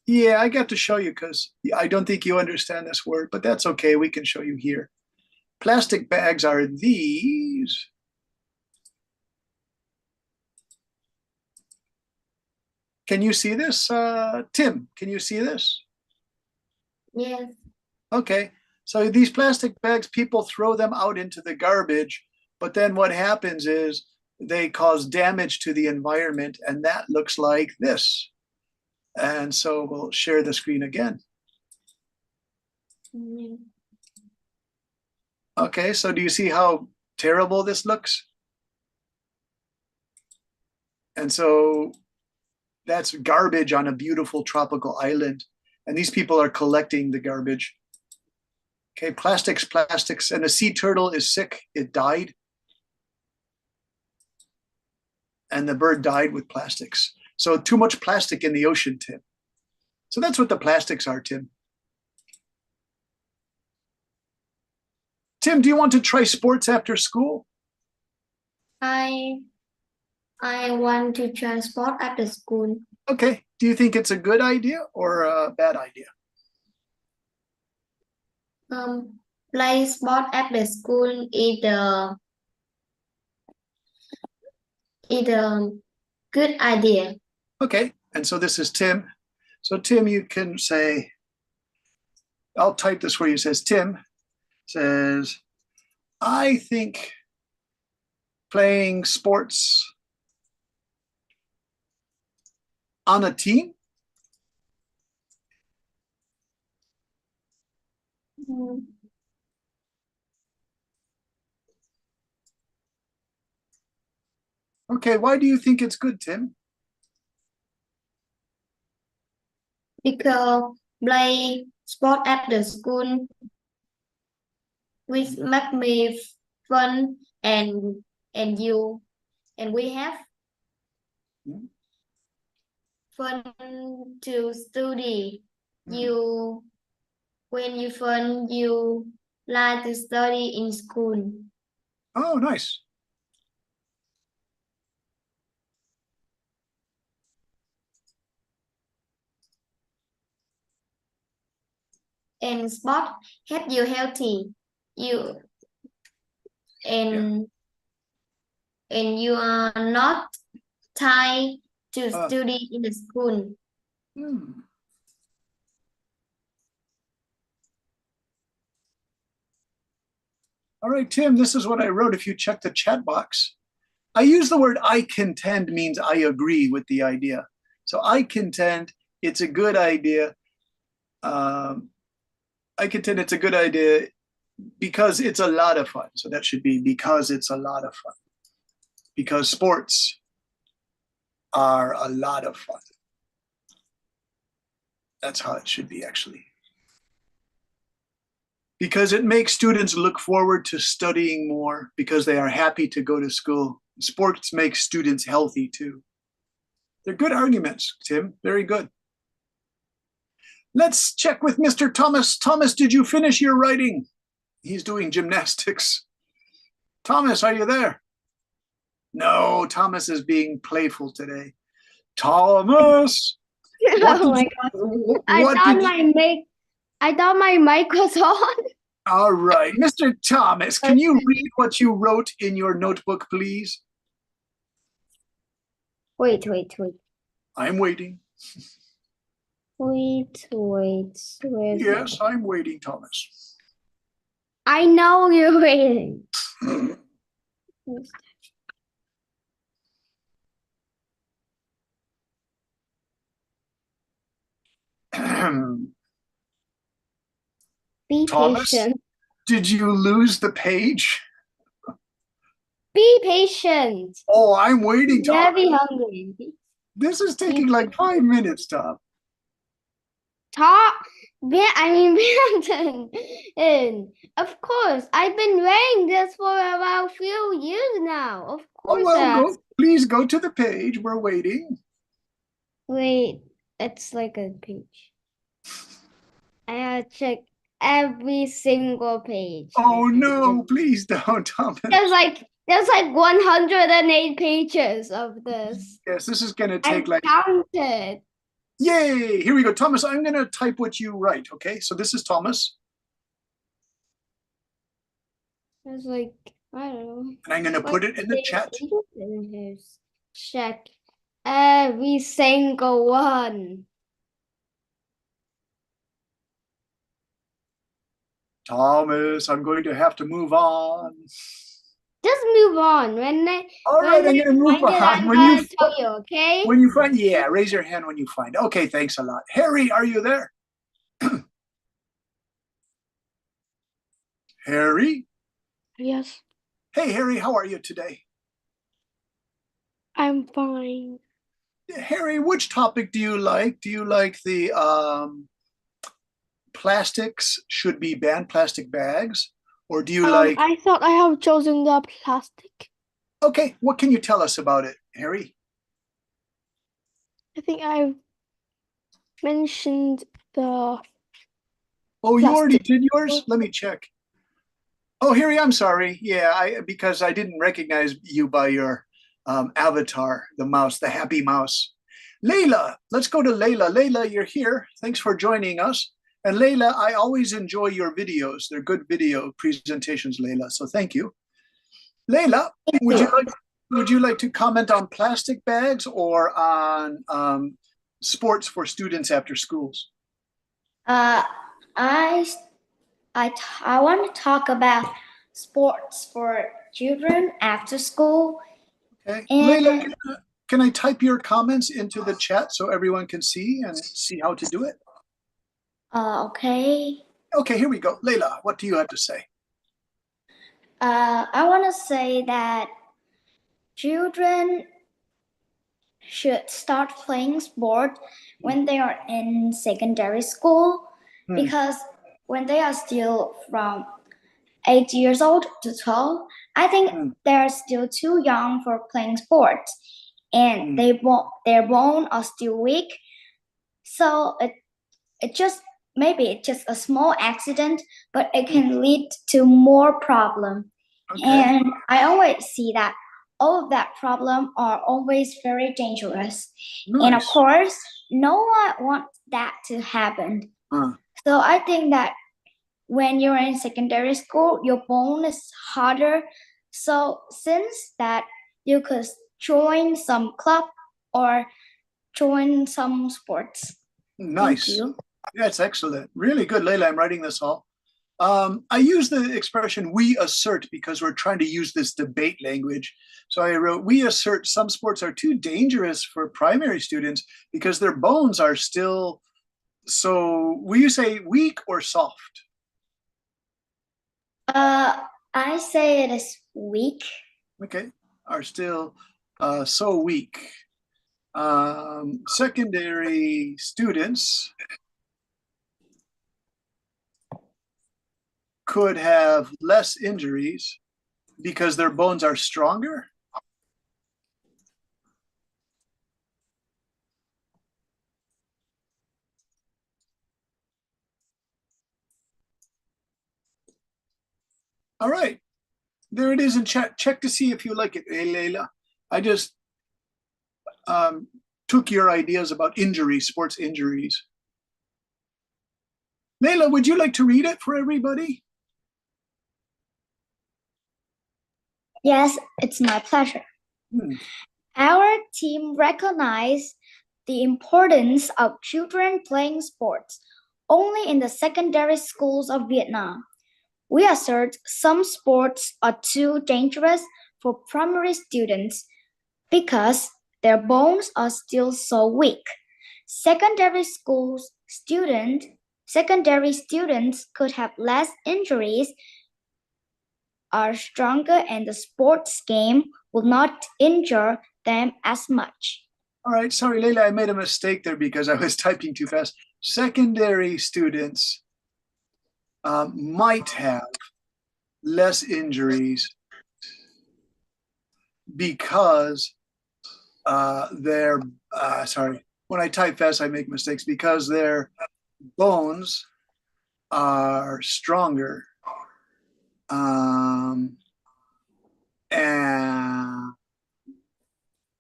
Yeah, I got to show you because I don't think you understand this word, but that's okay. We can show you here. Plastic bags are these. Can you see this? Tim, can you see this? Yes. Okay, so these plastic bags, people throw them out into the garbage, but then what happens is they cause damage to the environment, and that looks like this. And so we'll share the screen again. Okay, so do you see how terrible this looks? And so that's garbage on a beautiful tropical island. And these people are collecting the garbage. Okay, plastics. And a sea turtle is sick. It died. And the bird died with plastics. So too much plastic in the ocean, Tim. So that's what the plastics are, Tim. Tim, do you want to try sports after school? I want to try sport after school. Okay. Do you think it's a good idea or a bad idea? Play sport after school is a good idea. Okay. And so this is Tim. So Tim, you can say, I'll type this for you. It says, Tim says, I think playing sports on a team Okay, why do you think it's good, Tim? Because play sport after school which make me fun and we have fun to study. When you fun, you like to study in school. Oh, nice. And sport help you healthy. You and you are not tied to study in the school. All right, Tim, this is what I wrote. If you check the chat box, I use the word I contend means I agree with the idea. So I contend it's a good idea. I contend it's a good idea because it's a lot of fun. So that should be because it's a lot of fun. Because sports are a lot of fun. That's how it should be, actually. Because it makes students look forward to studying more because they are happy to go to school. Sports make students healthy too. They're good arguments, Tim. Very good. Let's check with Mr. Thomas. Thomas, did you finish your writing? He's doing gymnastics. Thomas, are you there? No, Thomas is being playful today. Thomas! Oh my God. I thought my mic was on. All right. Mr. Thomas, can you read what you wrote in your notebook, please? Wait. I'm waiting. Wait. Yes, I'm waiting, Thomas. I know you're waiting. Be Thomas, patient. did you lose the page? Be patient. Oh, I'm waiting, Thomas. Very hungry. This is taking like 5 minutes, Tom. Of course, I've been wearing this for about a few years now. Of course. Oh, well, please go to the page. We're waiting. Wait, it's like a page. I have to check every single page. Oh, no, please don't, Thomas. There's like 108 pages of this. Yes, this is going to I take like... counted. Yay! Here we go. Thomas, I'm going to type what you write, okay? So this is Thomas. There's like, I don't know. And I'm going to put it in the chat. Check every single one. Thomas, I'm going to have to move on. Just move on. All right, I'm going to move on. I'm going to tell you, okay? When you find, yeah, raise your hand when you find. Okay, thanks a lot. Harry, are you there? Harry? Yes, Hey, Harry, how are you today? I'm fine. Harry, which topic do you like? Do you like the plastics should be banned, plastic bags? Or do you like... I thought I have chosen the plastic. Okay, what can you tell us about it, Harry? I think I've mentioned the... Oh, you already plastic. did yours? Let me check. Oh, Harry, I'm sorry. Yeah, because I didn't recognize you by your avatar, the mouse, the happy mouse. Layla, let's go to Layla. Layla, you're here. Thanks for joining us. And Layla, I always enjoy your videos. They're good video presentations, Layla. So thank you. Layla, would you like to comment on plastic bags or on sports for students after schools? I want to talk about sports for children after school. Okay. And Layla, can I type your comments into the chat so everyone can see and see how to do it? okay. Okay, here we go. Layla, what do you have to say? I want to say that children should start playing sport when they are in secondary school, because when they are still from 8 years old to 12, I think they're still too young for playing sports, and their bones are still weak. So it just maybe it's just a small accident, but it can lead to more problem. Okay. And I always see that all of that problem are always very dangerous. And of Nice. course, no one wants that to happen. So I think that when you're in secondary school, your bone is harder. So since that, you could join some club or join some sports. Nice. Thank you. That's excellent. Really good, Layla. I'm writing this all. I use the expression we assert because we're trying to use this debate language. So I wrote, we assert some sports are too dangerous for primary students because their bones are still, so will you say weak or soft? I say it is weak. Okay, are still so weak. Secondary students could have less injuries because their bones are stronger. All right, there it is in chat. Check to see if you like it. Hey, Layla, I just took your ideas about injuries, sports injuries. Layla, would you like to read it for everybody? Yes, it's my pleasure. Our team recognized the importance of children playing sports only in the secondary schools of Vietnam. We assert some sports are too dangerous for primary students because their bones are still so weak. Secondary students could have less injuries, are stronger, and the sports game will not injure them as much. All right, sorry, Layla, I made a mistake there because I was typing too fast. Secondary students might have less injuries because when I type fast, I make mistakes, because their bones are stronger.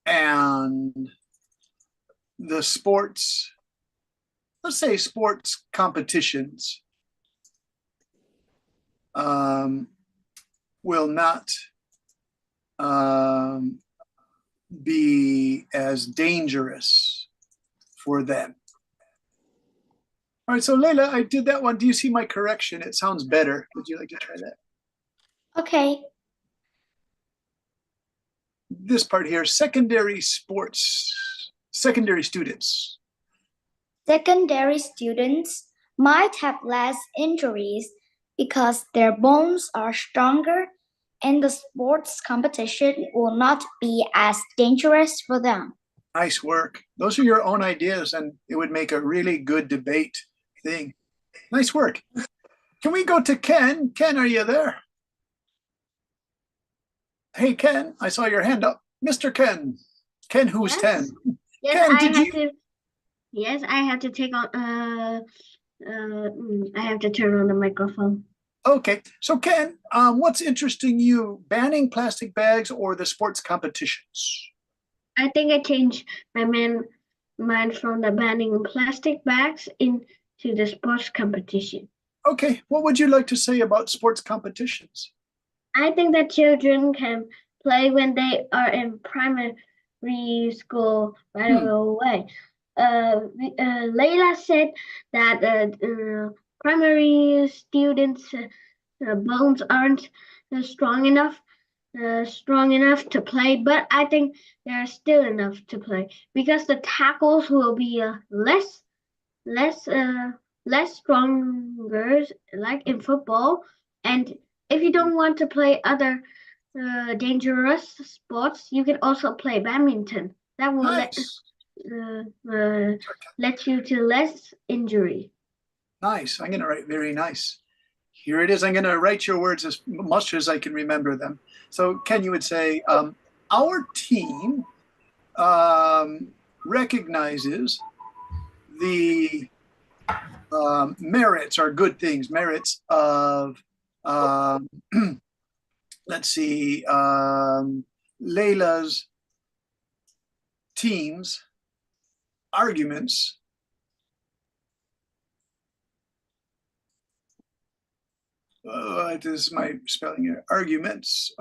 And the sports, let's say sports competitions, will not be as dangerous for them. All right, so Layla, I did that one. Do you see my correction? It sounds better. Would you like to try that? Okay. This part here, secondary students. Secondary students might have less injuries because their bones are stronger, and the sports competition will not be as dangerous for them. Nice work. Those are your own ideas, and it would make a really good debate thing. Nice work. Can we go to Ken? Ken, are you there? Hey, Ken, I saw your hand up. Mr. Ken. Ken, who's 10? Yes, Ken, I have to take on I have to turn on the microphone. Okay, so Ken, what's interesting you, banning plastic bags or the sports competitions? I think I changed my mind from the banning plastic bags into the sports competition. Okay, what would you like to say about sports competitions? I think that children can play when they are in primary school right away. Layla said that primary students' bones aren't strong enough to play, but I think they're still enough to play because the tackles will be less less stronger like in football. And if you don't want to play other dangerous sports, you can also play badminton. That will Nice. let you to less injury. Nice. I'm going to write very nice. Here it is. I'm going to write your words as much as I can remember them. So Ken, you would say, our team recognizes the merits or good things, merits of, let's see, Layla's team's arguments this is my spelling here. Arguments.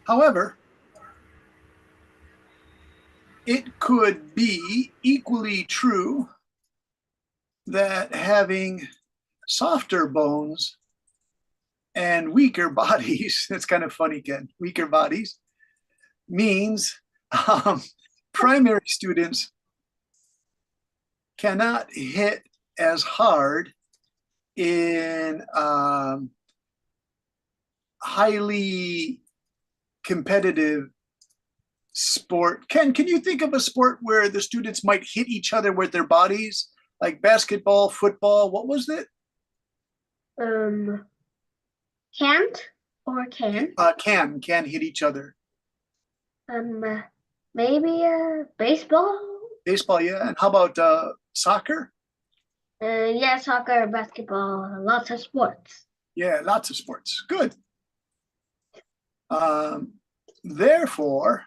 However, it could be equally true that having softer bones and weaker bodies, it's kind of funny, Ken, weaker bodies, means primary students cannot hit as hard in highly competitive sport. Ken, can you think of a sport where the students might hit each other with their bodies, like basketball, football? What was it? Can't or can? Can hit each other. Maybe baseball. Baseball, yeah. And how about soccer? Yeah, soccer, basketball, lots of sports. Yeah, lots of sports. Good. Therefore,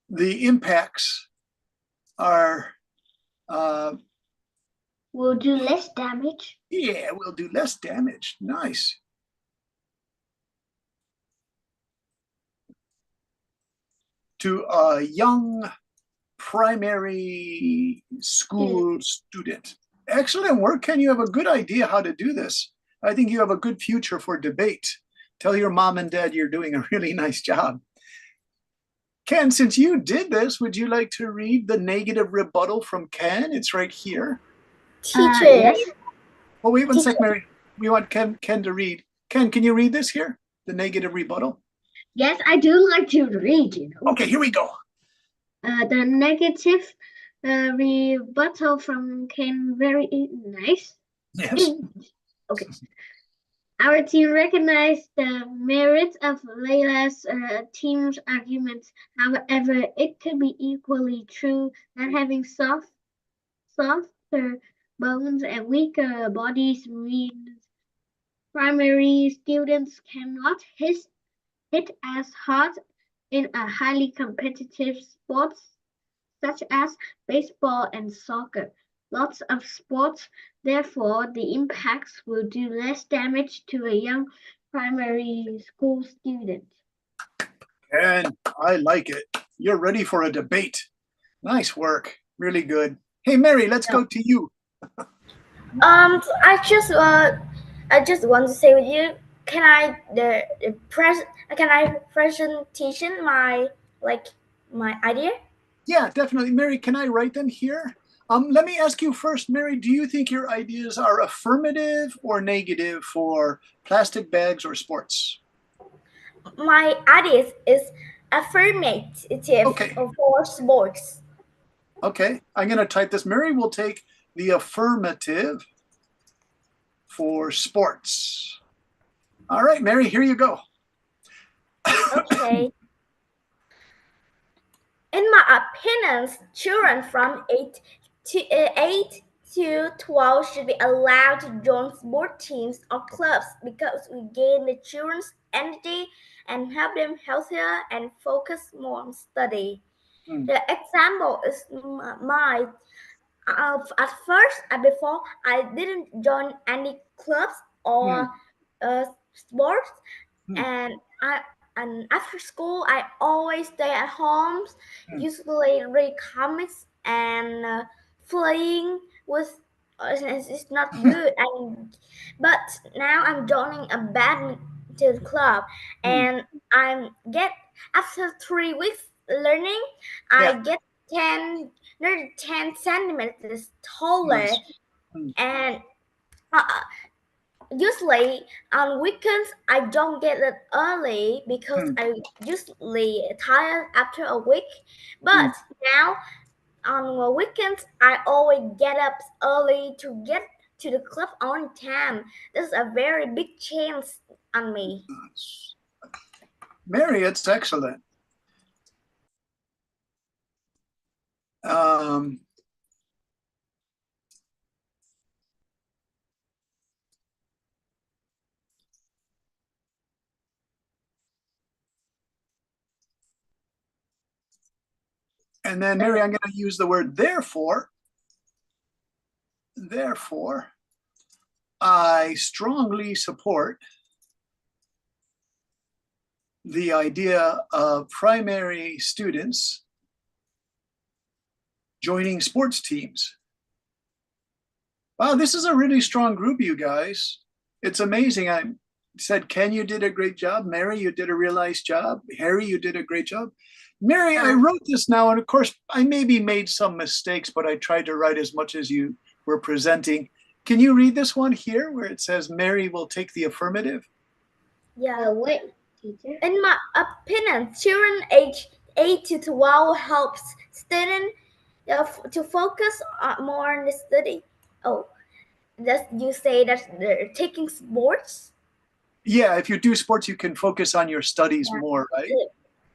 the impacts are will do less damage. Yeah, will do less damage. Nice. To a young primary school student. Excellent work, Ken. You have a good idea how to do this. I think you have a good future for debate. Tell your mom and dad you're doing a really nice job. Ken, since you did this, would you like to read the negative rebuttal from Ken? It's right here. Teacher, Yes. Oh, wait one sec, Mary. We want Ken to read. Ken, can you read this here? The negative rebuttal? Yes, I do like to read, you know. Okay, here we go. The negative rebuttal from Ken, very nice. Yes. Okay. Our team recognized the merits of Layla's team's arguments. However, it could be equally true that having softer bones and weaker bodies means primary students cannot hit as hard in a highly competitive sports such as baseball and soccer. Lots of sports, therefore, the impacts will do less damage to a young primary school student. And I like it. You're ready for a debate. Nice work. Really good. Hey, Mary, let's go to you. I just want to say with you, can I presentation my idea? Yeah, definitely. Mary, can I write them here? Let me ask you first, Mary, do you think your ideas are affirmative or negative for plastic bags or sports? My idea is affirmative for sports. Okay, I'm going to type this. Mary will take the affirmative for sports. All right, Mary, here you go. Okay. In my opinion, children from 8 to 12 should be allowed to join sport teams or clubs because we gain the children's energy and help them healthier and focus more on study. The example is my at first before I didn't join any clubs or sports, and after school I always stay at home, usually read comics and playing with. It's not good, but now I'm joining a badminton club, and I'm get after 3 weeks learning, I get 10 centimeters taller, Nice. and usually on weekends I don't get it early because I usually tired after a week, but now on weekends I always get up early to get to the club on time. This is a very big chance on me. Mary, it's excellent. And then, Mary, I'm going to use the word therefore. Therefore, I strongly support the idea of primary students joining sports teams. Wow, this is a really strong group, you guys. It's amazing. I said, Ken, you did a great job. Mary, you did a real nice job. Harry, you did a great job. Mary, I wrote this now, and of course, I maybe made some mistakes, but I tried to write as much as you were presenting. Can you read this one here where it says Mary will take the affirmative? Yeah, wait, teacher. In my opinion, children age 8 to 12 helps students to focus more on the study. Oh, does you say that they're taking sports? Yeah, if you do sports, you can focus on your studies more, right?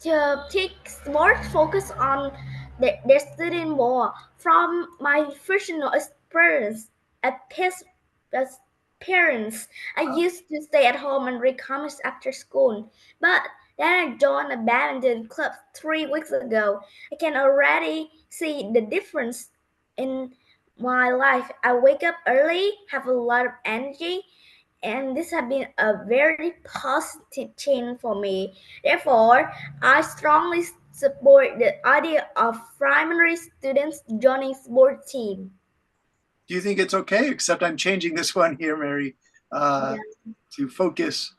To take sports, focus on their studying more. From my personal experience as parents, I used to stay at home and read comics after school, but then I joined a badminton club 3 weeks ago. I can already see the difference in my life. I wake up early, have a lot of energy, and this has been a very positive change for me. Therefore, I strongly support the idea of primary students joining sport team. Do you think it's okay? Except I'm changing this one here, Mary, to focus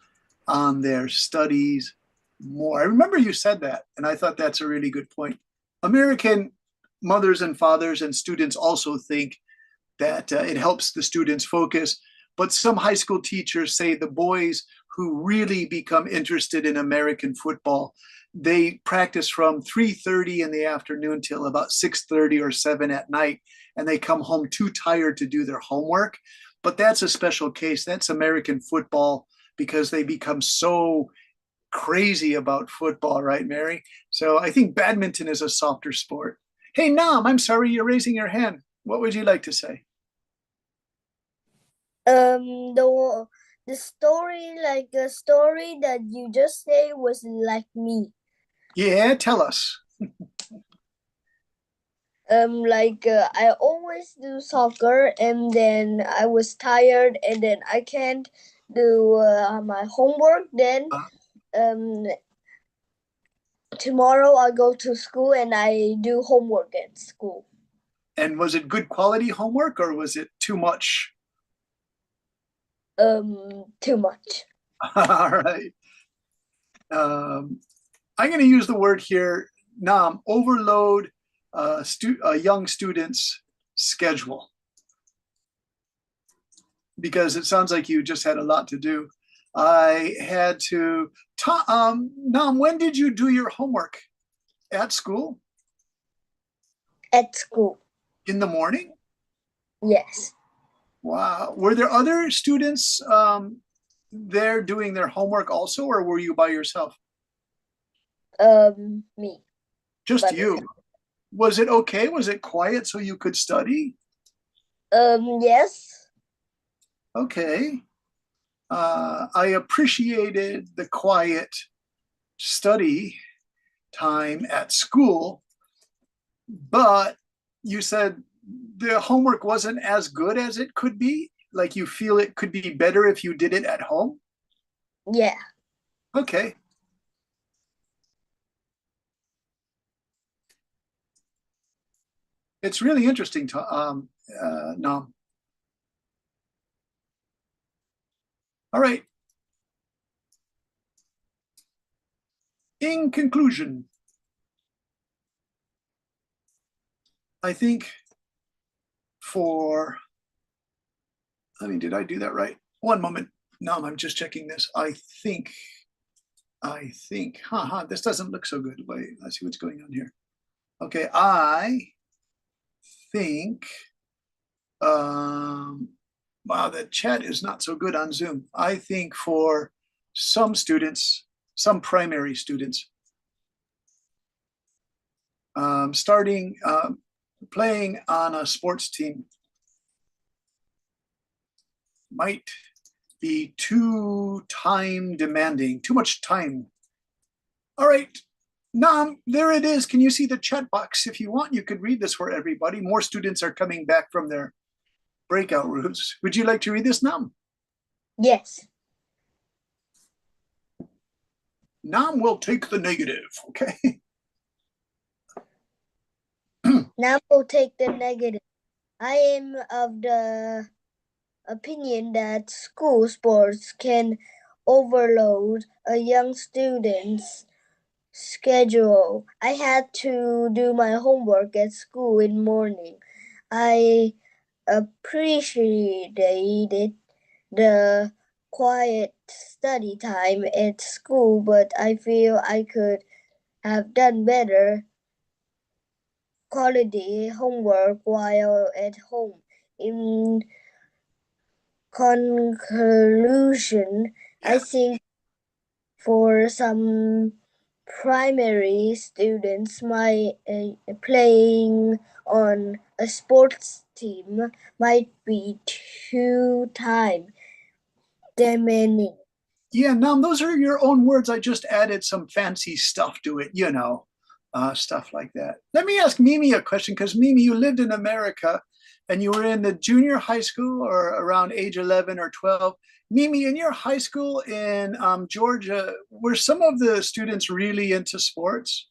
on their studies more. I remember you said that, and I thought that's a really good point. American mothers and fathers and students also think that it helps the students focus. But some high school teachers say the boys who really become interested in American football, they practice from 3:30 in the afternoon till about 6:30 or 7 at night, and they come home too tired to do their homework. But that's a special case. That's American football because they become so crazy about football, right, Mary? So I think badminton is a softer sport. Hey, Nam, I'm sorry, you're raising your hand. What would you like to say? The story, like the story that you just say, was like me. Yeah, tell us. I always do soccer, and then I was tired, and then I can't do my homework. Then tomorrow I go to school and I do homework at school. And was it good quality homework or was it too much? Too much. All right. I'm going to use the word here, Nam, overload a young student's schedule. Because it sounds like you just had a lot to do. I had to, Nam, when did you do your homework? At school? At school. In the morning? Yes. Wow. Were there other students there doing their homework also, or were you by yourself? Me. Just you. Was it okay? Was it quiet so you could study? Yes. Okay. I appreciated the quiet study time at school, but you said the homework wasn't as good as it could be. Like you feel it could be better if you did it at home? Yeah. Okay. It's really interesting to Nam. All right. In conclusion, I think did I do that right? One moment. Nam, I'm just checking this. I think, this doesn't look so good. Wait, let's see what's going on here. Okay, I think, wow, the chat is not so good on Zoom. I think for some students, some primary students, starting playing on a sports team might be too time demanding, too much time. All right, Nam, there it is. Can you see the chat box? If you want, you could read this for everybody. More students are coming back from their breakout rooms. Would you like to read this, Nam? Yes. Nam will take the negative, okay? Now we'll take the negative. I am of the opinion that school sports can overload a young student's schedule. I had to do my homework at school in morning. I appreciated the quiet study time at school, but I feel I could have done better quality homework while at home. In conclusion, I think for some primary students, my playing on a sports team might be too time demanding. Yeah, Nam, those are your own words. I just added some fancy stuff to it, stuff like that. Let me ask Mimi a question, because Mimi, you lived in America and you were in the junior high school or around age 11 or 12. Mimi, in your high school in Georgia, were some of the students really into sports?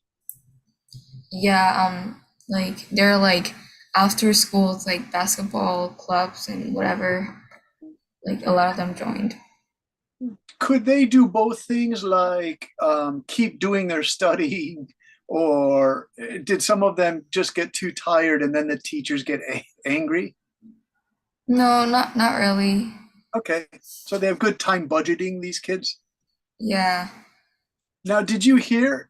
Yeah, like they're like after school, it's like basketball clubs and whatever. Like a lot of them joined. Could they do both things, like keep doing their studying, or did some of them just get too tired and then the teachers get angry? No, not really. Okay, so they have good time budgeting, these kids? Yeah. Now, did you hear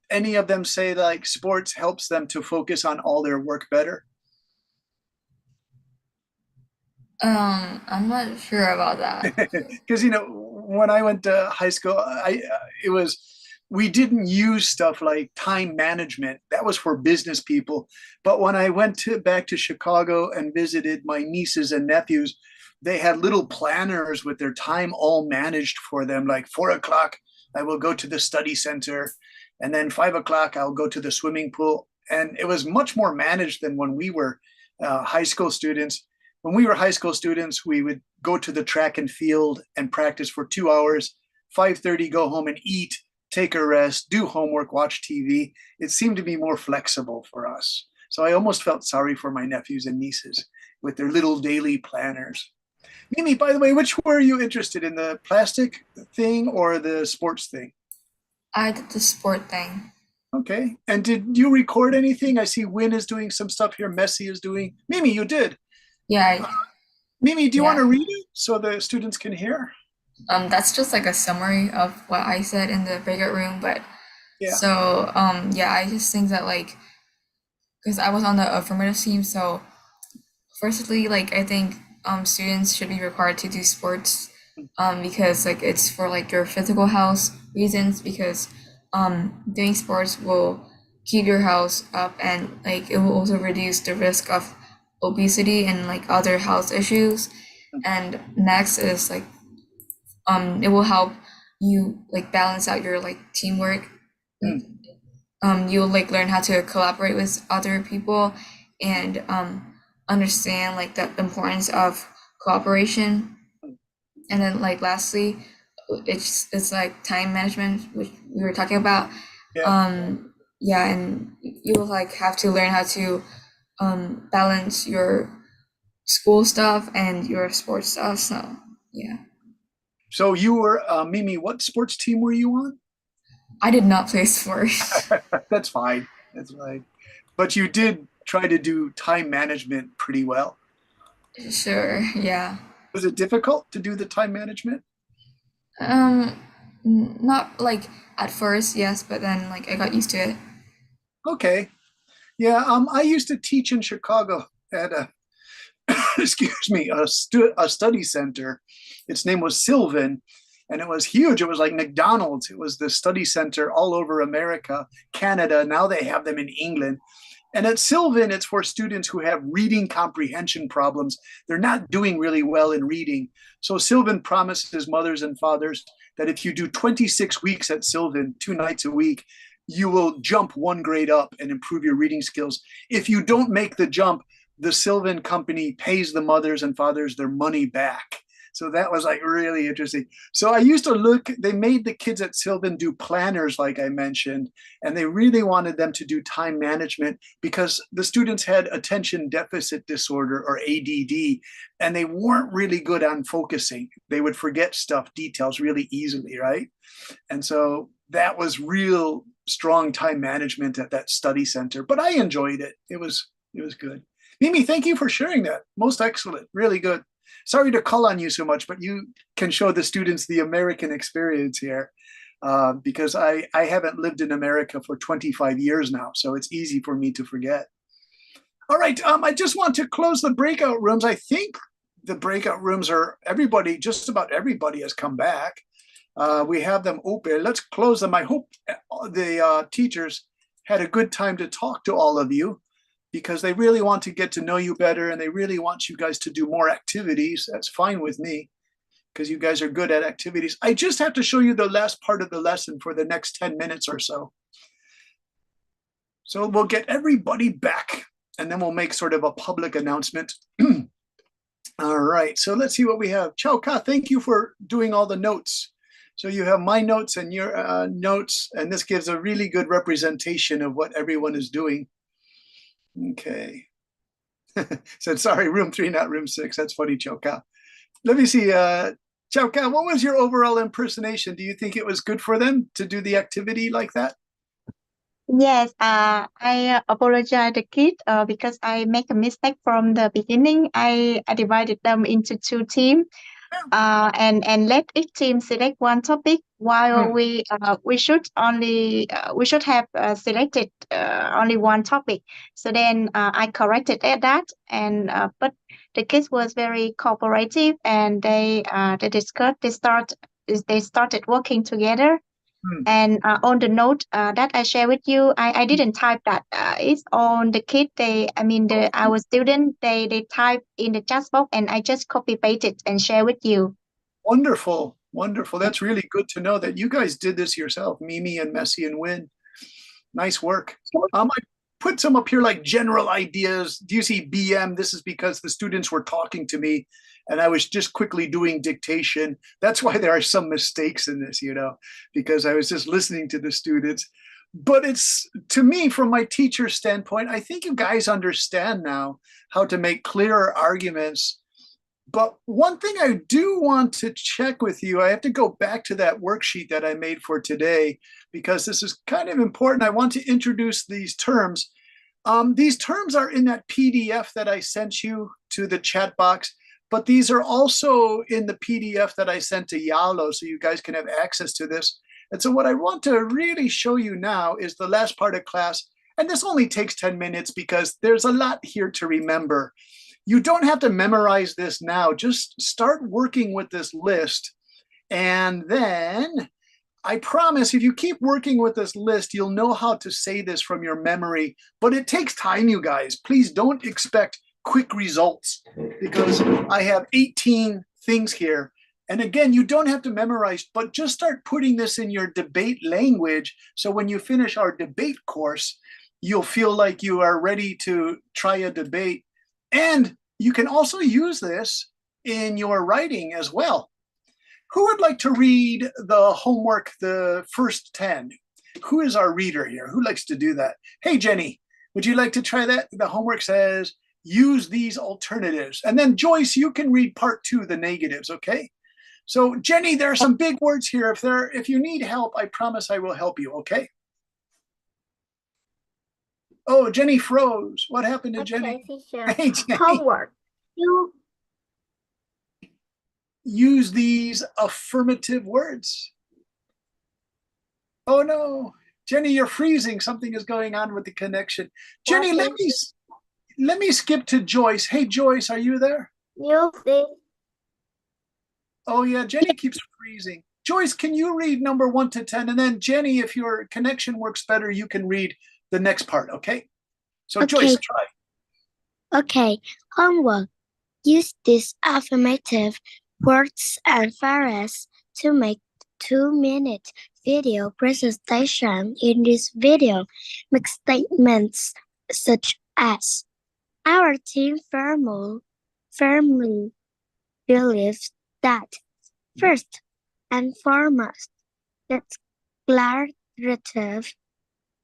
any of them say like sports helps them to focus on all their work better? I'm not sure about that. Because when I went to high school, we didn't use stuff like time management. That was for business people. But when I went back to Chicago and visited my nieces and nephews, they had little planners with their time all managed for them. Like 4 o'clock, I will go to the study center, and then 5 o'clock, I'll go to the swimming pool. And it was much more managed than when we were high school students. When we were high school students, we would go to the track and field and practice for 2 hours, 5:30, go home and eat, take a rest, do homework, watch TV. It seemed to be more flexible for us. So I almost felt sorry for my nephews and nieces with their little daily planners. Mimi, by the way, which were you interested in, the plastic thing or the sports thing? I did the sport thing. Okay. And did you record anything? I see Win is doing some stuff here. Messi is doing. Mimi, you did. Yeah. Mimi, do you want to read it so the students can hear? That's just like a summary of what I said in the breakout room, but so I just think that like, because I was on the affirmative team, so firstly, like I think students should be required to do sports because like it's for like your physical health reasons, because doing sports will keep your health up, and like it will also reduce the risk of obesity and like other health issues. And next is like it will help you like balance out your like teamwork. Like, you'll like learn how to collaborate with other people and understand like the importance of cooperation. And then like lastly, it's like time management, which we were talking about. Yeah, and you will like have to learn how to balance your school stuff and your sports stuff. So yeah. So you were Mimi, what sports team were you on? I did not play sports. That's fine. That's fine. But you did try to do time management pretty well. Sure, yeah. Was it difficult to do the time management? Not like at first, yes, but then like I got used to it. Okay. Yeah, I used to teach in Chicago at a excuse me, a study center. Its name was Sylvan, and it was huge. It was like McDonald's. It was the study center all over America, Canada. Now they have them in England. And at Sylvan, it's for students who have reading comprehension problems. They're not doing really well in reading. So Sylvan promises mothers and fathers that if you do 26 weeks at Sylvan, 2 nights a week, you will jump 1 grade up and improve your reading skills. If you don't make the jump, the Sylvan company pays the mothers and fathers their money back. So that was like really interesting. So I used to look, they made the kids at Sylvan do planners, like I mentioned, and they really wanted them to do time management because the students had attention deficit disorder or ADD, and they weren't really good on focusing. They would forget stuff, details really easily, right? And so that was real strong time management at that study center, but I enjoyed it. It was good. Mimi, thank you for sharing that. Most excellent, really good. Sorry to call on you so much, but you can show the students the American experience here because I haven't lived in America for 25 years now, so it's easy for me to forget. All right, I just want to close the breakout rooms. I think the breakout rooms are everybody, just about everybody has come back. We have them open. Let's close them. I hope the teachers had a good time to talk to all of you, because they really want to get to know you better and they really want you guys to do more activities. That's fine with me because you guys are good at activities. I just have to show you the last part of the lesson for the next 10 minutes or so. So we'll get everybody back and then we'll make sort of a public announcement. All right, so let's see what we have. Chao Ka, thank you for doing all the notes. So you have my notes and your notes, and this gives a really good representation of what everyone is doing. Okay. Said, sorry, room 3, not room 6. That's funny, Chao Ka. Let me see. Chao Ka, what was your overall impersonation? Do you think it was good for them to do the activity like that? Yes, I apologize to kid because I make a mistake from the beginning. I divided them into 2 teams. And let each team select one topic while we should have selected only one topic. So then I corrected that, and but the kids was very cooperative and they started working together. And on the note that I share with you, I didn't type that. It's on the kid. Our student, they type in the chat box, and I just copy paste it and share with you. Wonderful, wonderful. That's really good to know that you guys did this yourself, Mimi and Messi and Win. Nice work. I put some up here like general ideas. Do you see BM? This is because the students were talking to me and I was just quickly doing dictation. That's why there are some mistakes in this, because I was just listening to the students. But it's, to me, from my teacher's standpoint, I think you guys understand now how to make clearer arguments. But one thing I do want to check with you, I have to go back to that worksheet that I made for today, because this is kind of important. I want to introduce these terms. These terms are in that PDF that I sent you to the chat box, but these are also in the PDF that I sent to Yalo, so you guys can have access to this. And so what I want to really show you now is the last part of class, and this only takes 10 minutes because there's a lot here to remember. You don't have to memorize this now. Just start working with this list. And then I promise if you keep working with this list, you'll know how to say this from your memory. But it takes time, you guys. Please don't expect quick results because I have 18 things here. And again, you don't have to memorize, but just start putting this in your debate language. So when you finish our debate course, you'll feel like you are ready to try a debate. And you can also use this in your writing as well. Who would like to read the homework, the first 10? Who is our reader here? Who likes to do that? Hey, Jenny, would you like to try that? The homework says, use these alternatives. And then Joyce, you can read part 2, the negatives, okay? So Jenny, there are some big words here. If you need help, I promise I will help you, okay? Oh, Jenny froze. What happened to Jenny? Teacher. Hey, Jenny. Homework. You Use these affirmative words. Oh no, Jenny, you're freezing. Something is going on with the connection. Jenny, let me skip to Joyce. Hey, Joyce, are you there? use this. Oh yeah, Jenny keeps freezing. Joyce, can you read number 1 to 10? And then Jenny, if your connection works better, you can read the next part, okay? So Okay. Joyce, try. Okay. Homework. Use these affirmative words and phrases to make 2-minute video presentation. In this video, make statements such as our team firmly believes that first and foremost, declarative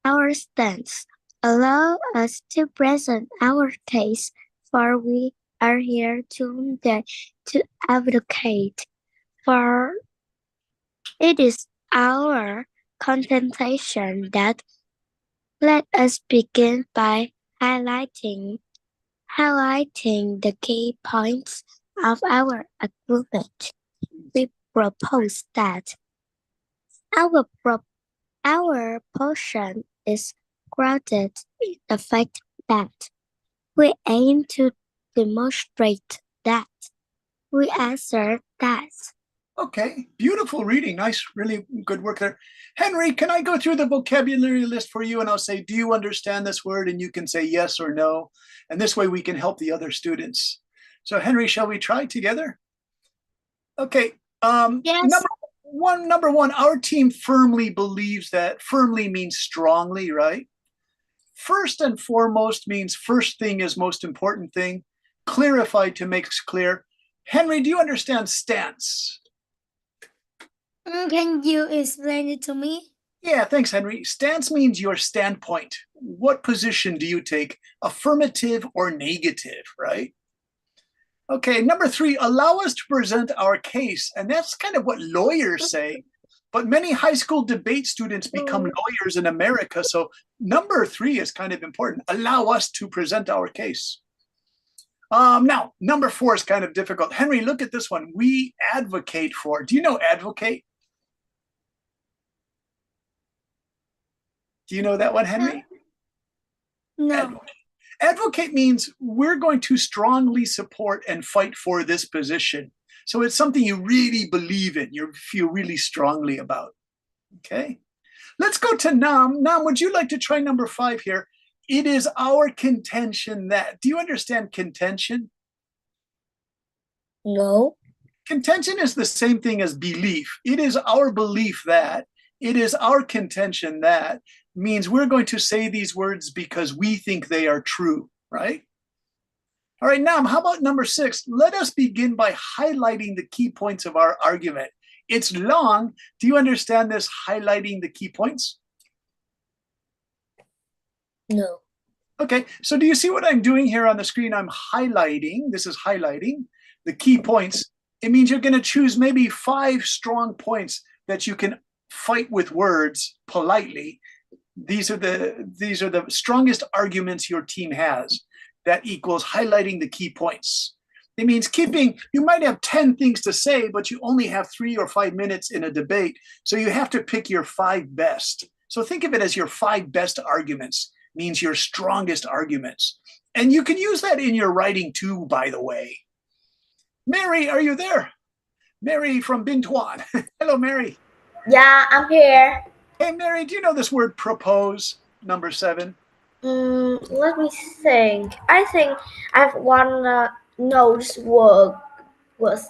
our stance allow us to present our case, for we are here today to advocate for it is our contention that let us begin by highlighting the key points of our agreement. We propose that our portion is grounded in the fact that we aim to demonstrate that we assert that. Okay, beautiful reading. Nice, really good work there. Henry, can I go through the vocabulary list for you and I'll say, do you understand this word? And you can say yes or no. And this way we can help the other students. So Henry, shall we try together? Okay, Yes. number one, our team firmly believes that. Firmly means strongly, right? First and foremost means first thing is most important thing. Clarified to make clear. Henry, do you understand stance? Can you explain it to me? Yeah, thanks, Henry. Stance means your standpoint. What position do you take? Affirmative or negative, right? Okay, number 3, allow us to present our case. And that's kind of what lawyers say. But many high school debate students become lawyers in America. So number 3 is kind of important. Allow us to present our case. Now, number 4 is kind of difficult. Henry, look at this one. We advocate for. Do you know advocate? Do you know that one, Henry? No. Advocate means we're going to strongly support and fight for this position. So it's something you really believe in, you feel really strongly about. Okay. Let's go to Nam. Nam, would you like to try number 5 here? It is our contention that. Do you understand contention? No. Contention is the same thing as belief. It is our belief that. It is our contention that means we're going to say these words because we think they are true, right? All right, Nam, how about number 6? Let us begin by highlighting the key points of our argument. It's long. Do you understand this, highlighting the key points? No. Okay, so do you see what I'm doing here on the screen? I'm highlighting, this is highlighting the key points. It means you're going to choose maybe 5 strong points that you can fight with words politely. These are the strongest arguments your team has. That equals highlighting the key points. It means you might have 10 things to say, but you only have 3 or 5 minutes in a debate. So you have to pick your 5 best. So think of it as your 5 best arguments, means your strongest arguments. And you can use that in your writing too, by the way. Mary, are you there? Mary from Binh Thuan. Hello, Mary. Yeah, I'm here. Hey, Mary, do you know this word propose, number 7? Let me think. I think I have one notes was.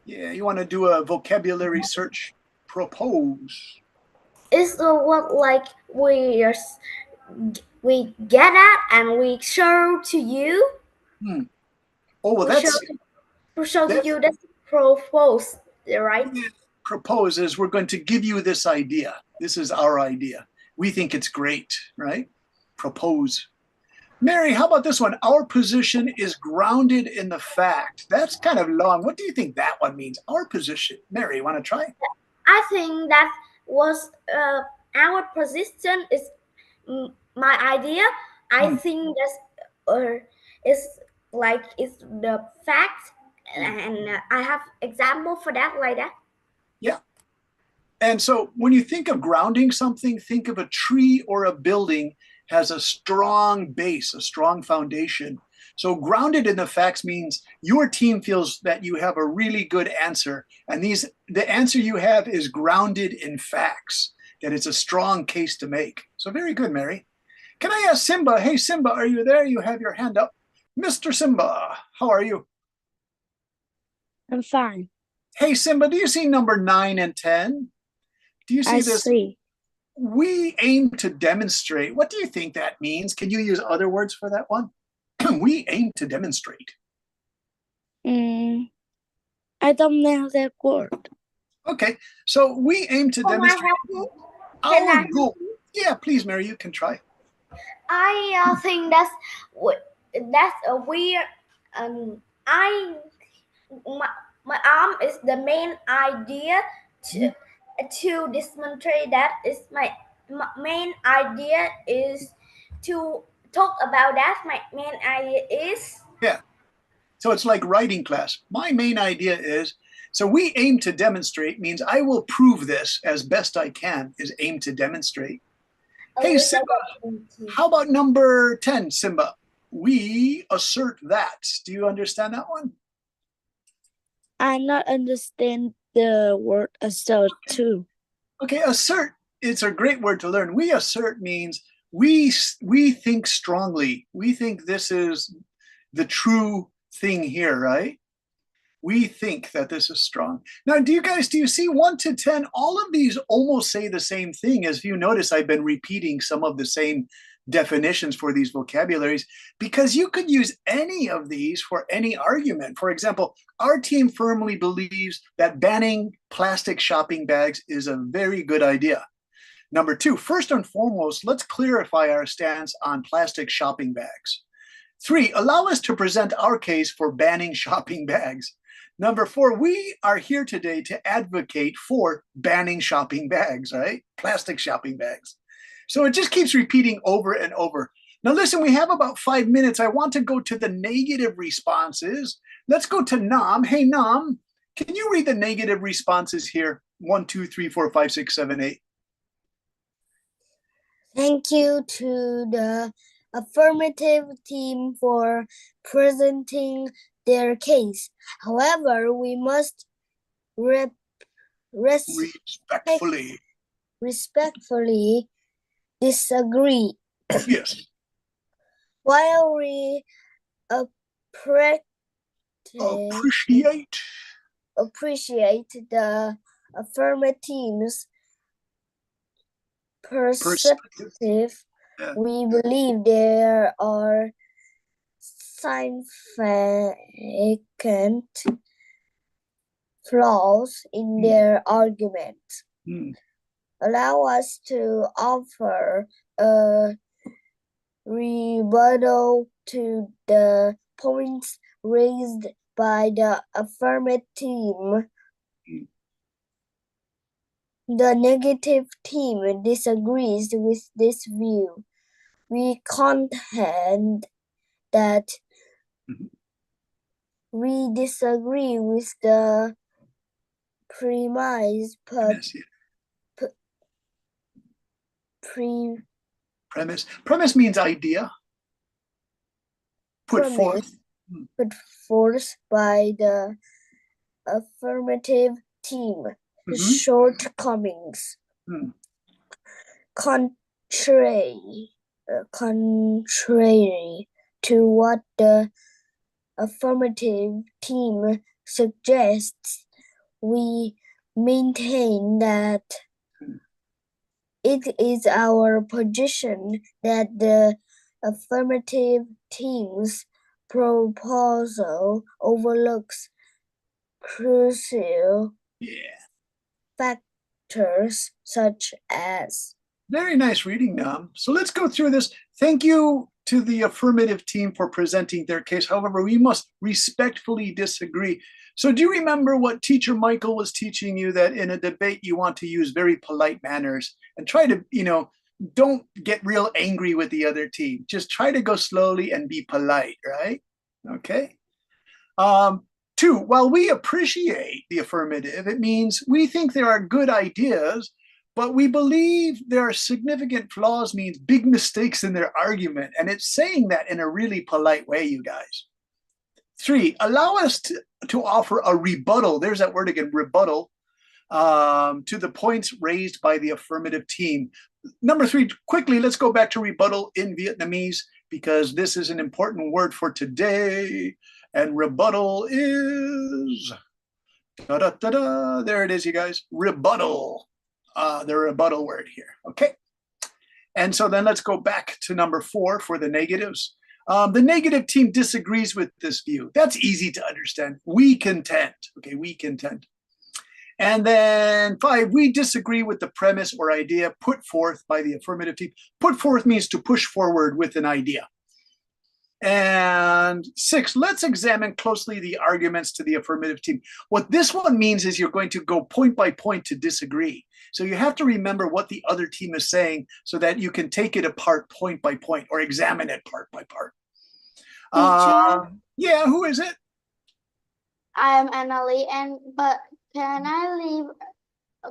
Yeah, you want to do a vocabulary search? Propose. It's the what like we get at and we show to you. Oh, well, We show to you that's propose, right? Propose is we're going to give you this idea. This is our idea. We think it's great, right? Propose. Mary, how about this one? Our position is grounded in the fact. That's kind of long. What do you think that one means? Our position. Mary, you want to try? I think that was our position is my idea. I think that's it's the fact, and I have example for that like that. Yeah. And so when you think of grounding something, think of a tree or a building has a strong base, a strong foundation. So grounded in the facts means your team feels that you have a really good answer. And the answer you have is grounded in facts, that it's a strong case to make. So very good, Mary. Can I ask Simba? Hey, Simba, are you there? You have your hand up. Mr. Simba, how are you? I'm fine. Hey, Simba, do you see number 9 and 10? Do you see I this? see. We aim to demonstrate. What do you think that means? Can you use other words for that one? We aim to demonstrate. I don't know that word. Okay, so we aim to demonstrate our goal. Yeah, please, Mary, you can try. I think that's a weird. My arm is the main idea to demonstrate that is my main idea is to talk about that. My main idea is So it's like writing class. My main idea is, so we aim to demonstrate means I will prove this as best I can, is aim to demonstrate. Hey, Simba, how about number 10, Simba? We assert that. Do you understand that one? I not understand the word assert too. Okay, assert, it's a great word to learn. We assert means we think strongly. We think this is the true thing here, right? We think that this is strong. Now, do you see 1 to 10? All of these almost say the same thing. As you notice, I've been repeating some of the same definitions for these vocabularies because you could use any of these for any argument. For example, our team firmly believes that banning plastic shopping bags is a very good idea. Number 2, first and foremost, let's clarify our stance on plastic shopping bags. 3, allow us to present our case for banning shopping bags. Number 4, we are here today to advocate for banning shopping bags, right? Plastic shopping bags. So it just keeps repeating over and over. Now listen, we have about 5 minutes. I want to go to the negative responses. Let's go to Nam. Hey, Nam, can you read the negative responses here? 1, 2, 3, 4, 5, 6, 7, 8. Thank you to the affirmative team for presenting their case. However, we must respectfully disagree. Yes. While we appreciate the affirmative's perspective, we believe there are significant flaws in their argument. Allow us to offer a rebuttal to the points raised by the affirmative team. The negative team disagrees with this view. We contend that we disagree with the premise, Premise means idea. Put forth by the affirmative team. Shortcomings. Contrary contrary to what the affirmative team suggests, we maintain that it is our position that the affirmative team's proposal overlooks crucial factors such as. Very nice reading, Nam. So let's go through this. Thank you to the affirmative team for presenting their case. However, we must respectfully disagree. So do you remember what teacher Michael was teaching you, that in a debate you want to use very polite manners and try to, don't get real angry with the other team. Just try to go slowly and be polite, right? Okay. 2, while we appreciate the affirmative, it means we think there are good ideas, but we believe there are significant flaws, means big mistakes in their argument. And it's saying that in a really polite way, you guys. 3, allow us to offer a rebuttal. There's that word again, rebuttal, to the points raised by the affirmative team. Number 3, quickly, let's go back to rebuttal in Vietnamese, because this is an important word for today. And rebuttal is, da-da-da-da, there it is, you guys, rebuttal, the rebuttal word here, okay? And so then let's go back to number 4 for the negatives. The negative team disagrees with this view. That's easy to understand. We contend, okay, we contend. And then 5, we disagree with the premise or idea put forth by the affirmative team. Put forth means to push forward with an idea. And 6, let's examine closely the arguments to the affirmative team. What this one means is you're going to go point by point to disagree. So you have to remember what the other team is saying so that you can take it apart point by point or examine it part by part. Yeah, who is it? I'm Annalie, but can I leave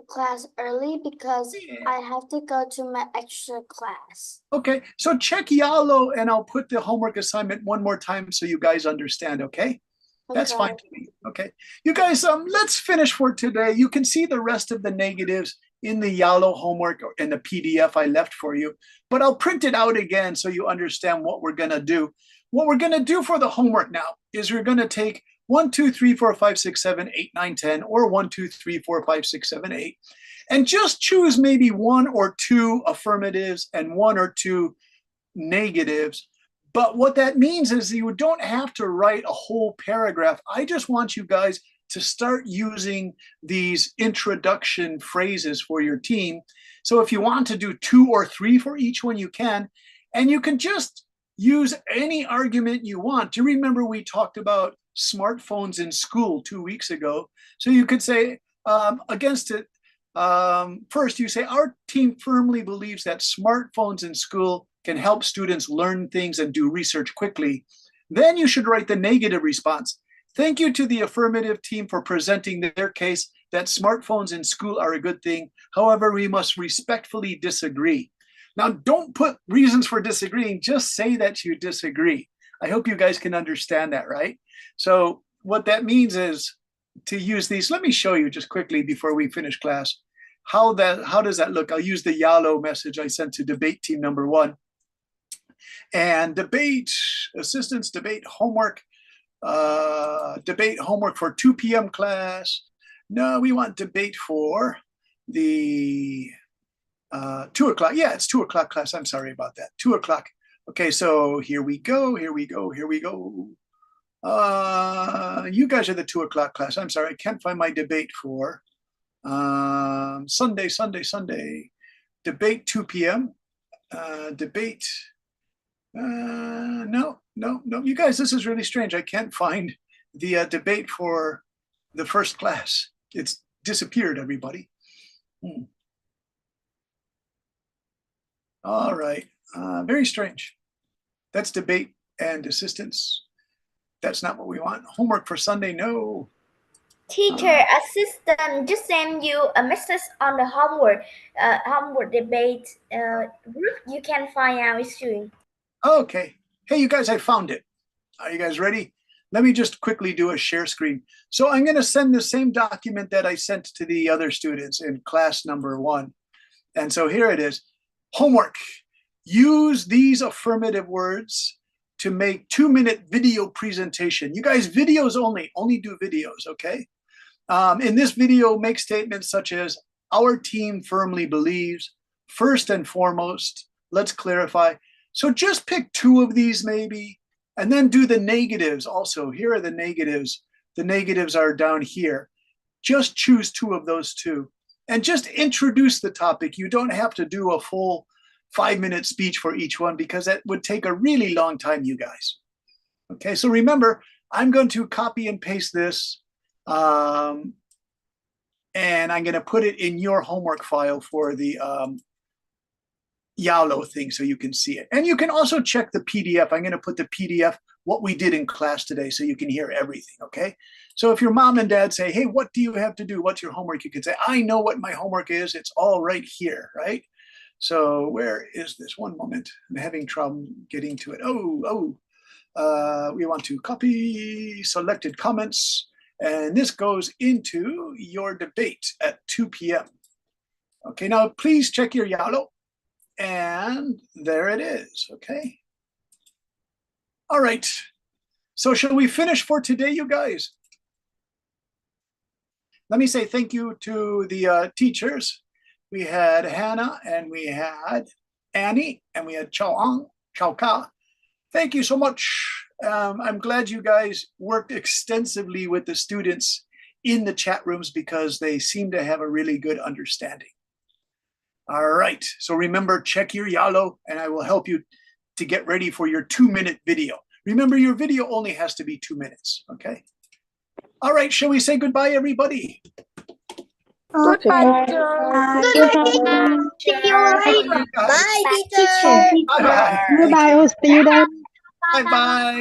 class early because I have to go to my extra class? Okay, so check Yalo and I'll put the homework assignment one more time so you guys understand, okay? That's fine to me, okay? You guys, let's finish for today. You can see the rest of the negatives in the Yalo homework or in the PDF I left for you, but I'll print it out again so you understand what we're gonna do. What we're gonna do for the homework now is we're gonna take 1, 2, 3, 4, 5, 6, 7, 8, 9, 10, or 1, 2, 3, 4, 5, 6, 7, 8, and just choose maybe 1 or 2 affirmatives and 1 or 2 negatives. But what that means is you don't have to write a whole paragraph. I just want you guys to start using these introduction phrases for your team. So if you want to do 2 or 3 for each one, you can, and you can just use any argument you want. Do you remember we talked about smartphones in school 2 weeks ago? So you could say against it, first you say, our team firmly believes that smartphones in school can help students learn things and do research quickly. Then you should write the negative response. Thank you to the affirmative team for presenting their case that smartphones in school are a good thing. However, we must respectfully disagree. Now, don't put reasons for disagreeing, just say that you disagree. I hope you guys can understand that, right? So what that means is to use these. Let me show you just quickly before we finish class. How does that look? I'll use the Yalo message I sent to debate team number 1. And debate assistance, debate homework for 2 p.m. class. No, we want debate for the 2 o'clock. Yeah, it's 2 o'clock class. I'm sorry about that. 2 o'clock. Okay, so here we go. You guys are the 2 o'clock class. I'm sorry, I can't find my debate for Sunday. Debate 2 p.m. Debate. No. You guys, this is really strange. I can't find the debate for the first class. It's disappeared, everybody. All right. Very strange. That's debate and assistance. That's not what we want. Homework for Sunday, no. Teacher assistant just send you a message on the homework debate group. You can find out soon. Okay. Hey, you guys, I found it. Are you guys ready? Let me just quickly do a share screen. So I'm going to send the same document that I sent to the other students in class number 1. And so here it is. Homework. use these affirmative words to make 2-minute video presentation. You guys, videos only do videos, okay? In this video, make statements such as, our team firmly believes, first and foremost, let's clarify. So just pick 2 of these maybe, and then do the negatives also. Here are the negatives. The negatives are down here. Just choose 2 of those 2. And just introduce the topic. You don't have to do a full 5-minute speech for each one because that would take a really long time, you guys. Okay, so remember, I'm going to copy and paste this, and I'm going to put it in your homework file for the Yalo thing so you can see it. And you can also check the PDF. I'm going to put the PDF, what we did in class today, so you can hear everything, okay? So if your mom and dad say, hey, what do you have to do? What's your homework? You can say, I know what my homework is. It's all right here, right? So where is this? One moment. I'm having trouble getting to it. We want to copy selected comments. And this goes into your debate at 2 p.m. Okay, now please check your Yalo. And there it is, okay? All right, so shall we finish for today, you guys? Let me say thank you to the teachers. We had Hannah, and we had Annie, and we had Chao Ka. Thank you so much. I'm glad you guys worked extensively with the students in the chat rooms because they seem to have a really good understanding. All right, so remember, check your Yalo, and I will help you to get ready for your 2-minute video. Remember, your video only has to be 2 minutes, okay? All right, shall we say goodbye, everybody? Goodbye, See you later. Bye, teacher. Bye-bye. Goodbye, all students. Bye-bye.